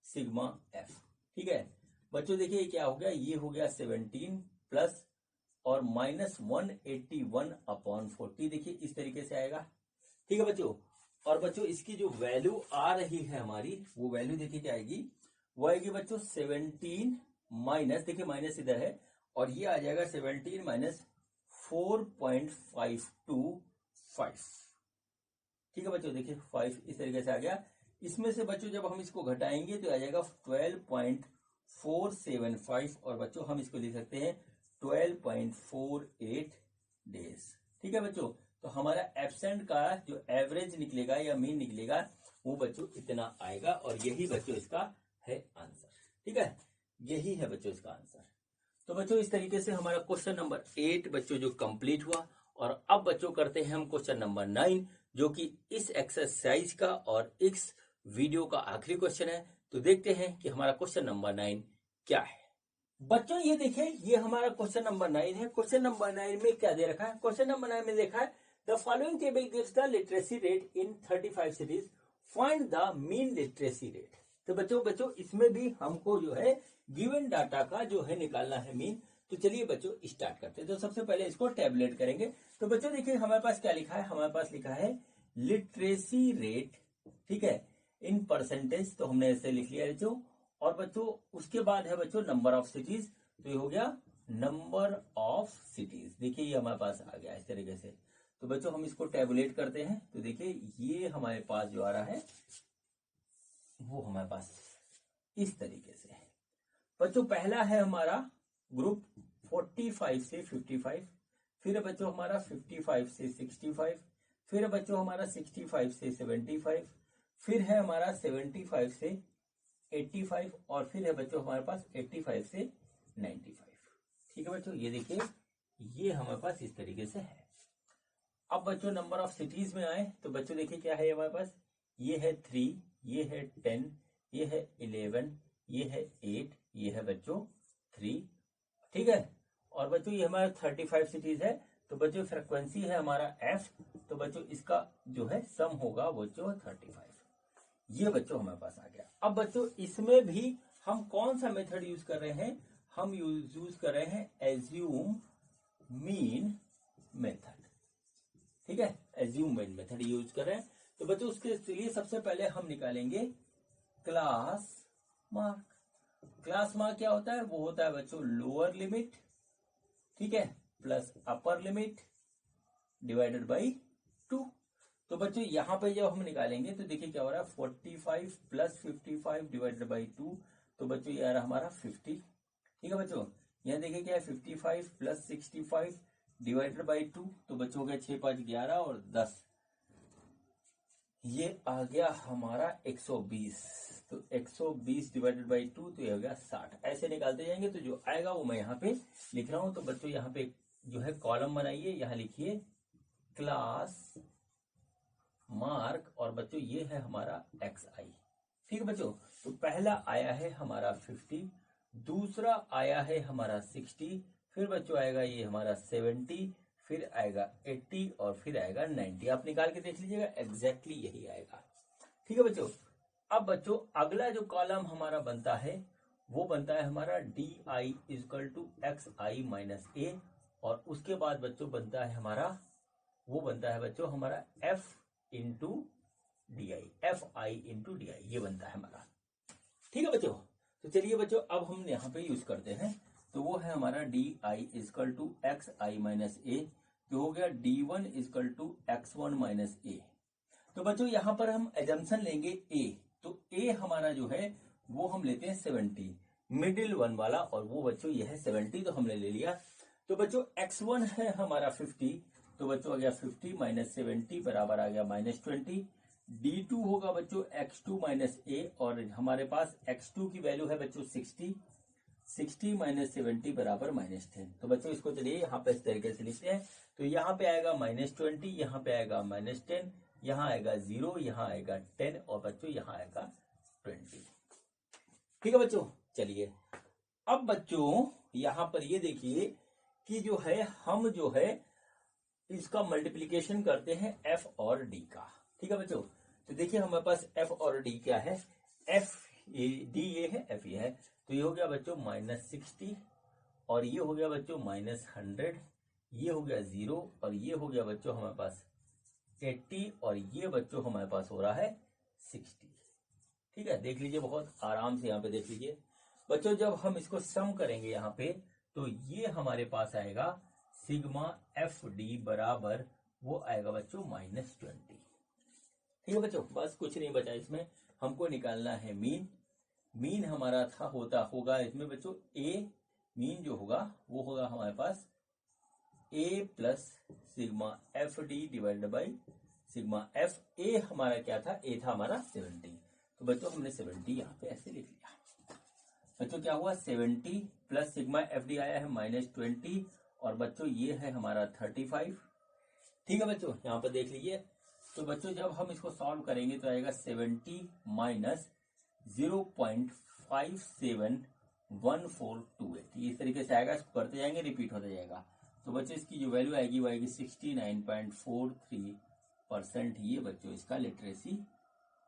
sigma F। ठीक है बच्चों, देखिए क्या हो गया, ये हो गया 17 प्लस और -181 अपॉन 40। देखिए इस तरीके से आएगा। ठीक है बच्चों, और बच्चों इसकी जो वैल्यू आ रही है हमारी, वो वैल्यू देखिए क्या आएगी, वो आएगी बच्चों 17 माइनस, देखिए माइनस इधर है, और ये आ जाएगा 17 माइनस 4.525। ठीक है बच्चों, देखिए 5 इस तरीके से आ गया। इसमें से बच्चों जब हम इसको घटाएंगे तो आ जाएगा 12.475, और बच्चों हम इसको लिख सकते हैं 12.48 डेज। ठीक है बच्चों, तो हमारा एब्सेंट का जो एवरेज निकलेगा या मीन निकलेगा वो बच्चों इतना आएगा, और यही बच्चों इसका है आंसर। ठीक है, यही है बच्चों इसका आंसर। तो बच्चों इस तरीके से हमारा क्वेश्चन नंबर 8 बच्चों जो कंप्लीट हुआ। और अब बच्चों करते हैं हम क्वेश्चन नंबर 9, जो कि इस एक्सरसाइज का और इस वीडियो का आखिरी क्वेश्चन है। तो देखते हैं कि हमारा क्वेश्चन नंबर 9 क्या है। बच्चों ये देखिए, ये हमारा क्वेश्चन नंबर 9 है। क्वेश्चन नंबर 9 में क्या दे रखा है, क्वेश्चन नंबर 9 में देखा है the following table gives the literacy rate in 35 cities, find the mean literacy rate. तो बच्चों इसमें भी हमको जो है गिवन डाटा का जो है निकालना है मीन। तो चलिए बच्चों स्टार्ट करते हैं। तो सबसे पहले इसको टैबलेट करेंगे। तो बच्चों देखिए हमारे पास क्या लिखा है, हमारे पास लिखा है लिटरेसी रेट। ठीक है, इन परसेंटेज, तो हमने ऐसे लिख लिया बच्चों। और बच्चों उसके बाद है बच्चों नंबर ऑफ सिटीज, तो ये हो गया नंबर ऑफ सिटीज। देखिए ये हमारे पास आ गया इस तरीके से। तो बच्चों हम इसको टैबुलेट करते हैं। तो देखिए ये हमारे पास जो आ रहा है वो हमारे पास इस तरीके से है। बच्चों पहला है हमारा ग्रुप 45 से 55, फिर बच्चों हमारा 55 से 65, फिर बच्चों हमारा 65 से 75, फिर है हमारा 75 से 85 और फिर है बच्चों हमारे पास 85 से 95। ठीक है बच्चों, ये देखिए ये हमारे पास इस तरीके से है। अब बच्चों नंबर ऑफ सिटीज में आए तो बच्चों देखिए क्या है हमारे पास, ये है 3, ये है 10, ये है 11, ये है 8, ये है बच्चों 3। ठीक है, और बच्चों ये हमारा 35 सिटीज है। तो बच्चों फ्रीक्वेंसी है हमारा f, तो बच्चों इसका जो है सम होगा बच्चों 35। ये बच्चों हमारे पास आ गया। अब बच्चों इसमें भी हम कौन सा मेथड यूज कर रहे हैं, हम यूज कर रहे हैं एज्यूम मीन मेथड। ठीक है, एज्यूम मीन मेथड यूज कर रहे हैं। तो बच्चों उसके लिए सबसे पहले हम निकालेंगे क्लास मार्क। क्लास मार्क क्या होता है, वो होता है बच्चों लोअर लिमिट, ठीक है, plus upper limit divided by 2। तो बच्चों यहां पे जब हम निकालेंगे तो देखिए क्या हो रहा है, 45 प्लस 55 डिवाइडेड बाई 2, तो बच्चों ये आ रहा हमारा 50। ठीक है बच्चों, यहाँ देखिए क्या है 55 प्लस 65 डिवाइडेड बाई 2, तो बच्चों हो गया 6 5 11 और 10, ये आ गया हमारा 120। तो 120 डिवाइडेड बाई 2, तो ये हो गया 60। ऐसे निकालते जाएंगे तो जो आएगा वो मैं यहाँ पे लिख रहा हूं। तो बच्चों यहाँ पे जो है कॉलम बनाइए, यहाँ लिखिए क्लास मार्क और बच्चों ये है हमारा XI। ठीक है बच्चों, तो पहला आया है हमारा 50, दूसरा आया है हमारा 60, फिर बच्चों आएगा ये हमारा 70, फिर आएगा 80 और फिर आएगा 90। आप निकाल के देख लीजिएगा, एग्जैक्टली यही आएगा। ठीक है बच्चों, अब बच्चों अगला जो कॉलम हमारा बनता है वो बनता है हमारा DI equal to XI minus A, और उसके बाद बच्चों बनता है हमारा, वो बनता है बच्चों हमारा F into DI, FI into DI, ये बनता है हमारा। ठीक है बच्चों, तो चलिए बच्चों अब हम यहाँ पे यूज करते हैं। तो वो है हमारा DI equal to XI minus A, तो हो गया D1 equal to X1 minus A। तो बच्चों यहाँ पर हम एजम्पशन लेंगे A, तो A हमारा जो है वो हम लेते हैं 70, मिडिल वन वाला, और वो बच्चों ये है 70, तो हमने ले लिया। तो बच्चों X1 है हमारा 50, तो बच्चों आ गया 50 माइनस 70 बराबर आ गया -20। D2 होगा बच्चों X2 माइनस A, और हमारे पास X2 की वैल्यू है बच्चों 60, 60 माइनस 70 बराबर -10। तो बच्चों इसको चलिए यहाँ पे इस तरीके से लिखते हैं। तो यहाँ पे आएगा -20, यहाँ पे आएगा -10, यहाँ आएगा 0, यहाँ आएगा 10 और बच्चों यहाँ आएगा 20। ठीक है बच्चों, चलिए अब बच्चों यहाँ पर ये देखिए कि जो है हम जो है इसका मल्टीप्लीकेशन करते हैं F और D का। ठीक है बच्चों, तो देखिए हमारे पास F और D क्या है, D ये है, F ये है, तो ये हो गया बच्चों -60, और ये हो गया बच्चों -100, ये हो गया 0, और ये हो गया बच्चों हमारे पास 80, और ये बच्चों हमारे पास हो रहा है 60। ठीक है, देख लीजिए बहुत आराम से यहाँ पे देख लीजिए बच्चों, जब हम इसको सम करेंगे यहाँ पे तो ये हमारे पास आएगा सिग्मा FD बराबर वो आएगा बच्चों -20। ठीक है बच्चों, बस कुछ नहीं बचा इसमें, हमको निकालना है मीन। मीन हमारा होगा इसमें बच्चों A, मीन जो होगा वो होगा हमारे पास A plus sigma FD divided by sigma F। A हमारा क्या था, A था हमारा 70, तो बच्चों हमने 70 यहाँ पे ऐसे लिख लिया। बच्चों क्या हुआ 70 प्लस सिग्मा FD आया है -20, और बच्चों ये है हमारा 35। ठीक है बच्चों, यहाँ पर देख लीजिए। तो बच्चों जब हम इसको सॉल्व करेंगे तो आएगा 70 माइनस 0.571428, इस तरीके से आएगा। इसको करते जाएंगे, रिपीट होता जाएगा। तो बच्चों इसकी जो वैल्यू आएगी वो आएगी 69.43%। ये बच्चों इसका लिटरेसी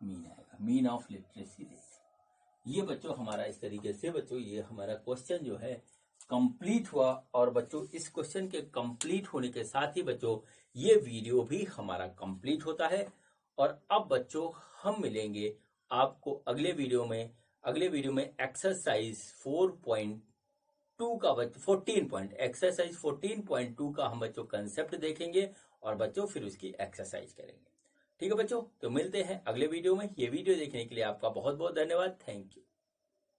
मीन आएगा, मीन ऑफ लिटरेसी रेट। ये बच्चों हमारा इस तरीके से बच्चों ये हमारा क्वेश्चन जो है कंप्लीट हुआ। और बच्चों इस क्वेश्चन के कंप्लीट होने के साथ ही बच्चों ये वीडियो भी हमारा कंप्लीट होता है। और अब बच्चों हम मिलेंगे आपको अगले वीडियो में एक्सरसाइज 4.2 का एक्सरसाइज 14.2 का हम बच्चों कंसेप्ट देखेंगे और बच्चों फिर उसकी एक्सरसाइज करेंगे। ठीक है बच्चों, तो मिलते हैं अगले वीडियो में। ये वीडियो देखने के लिए आपका बहुत बहुत धन्यवाद। Thank you.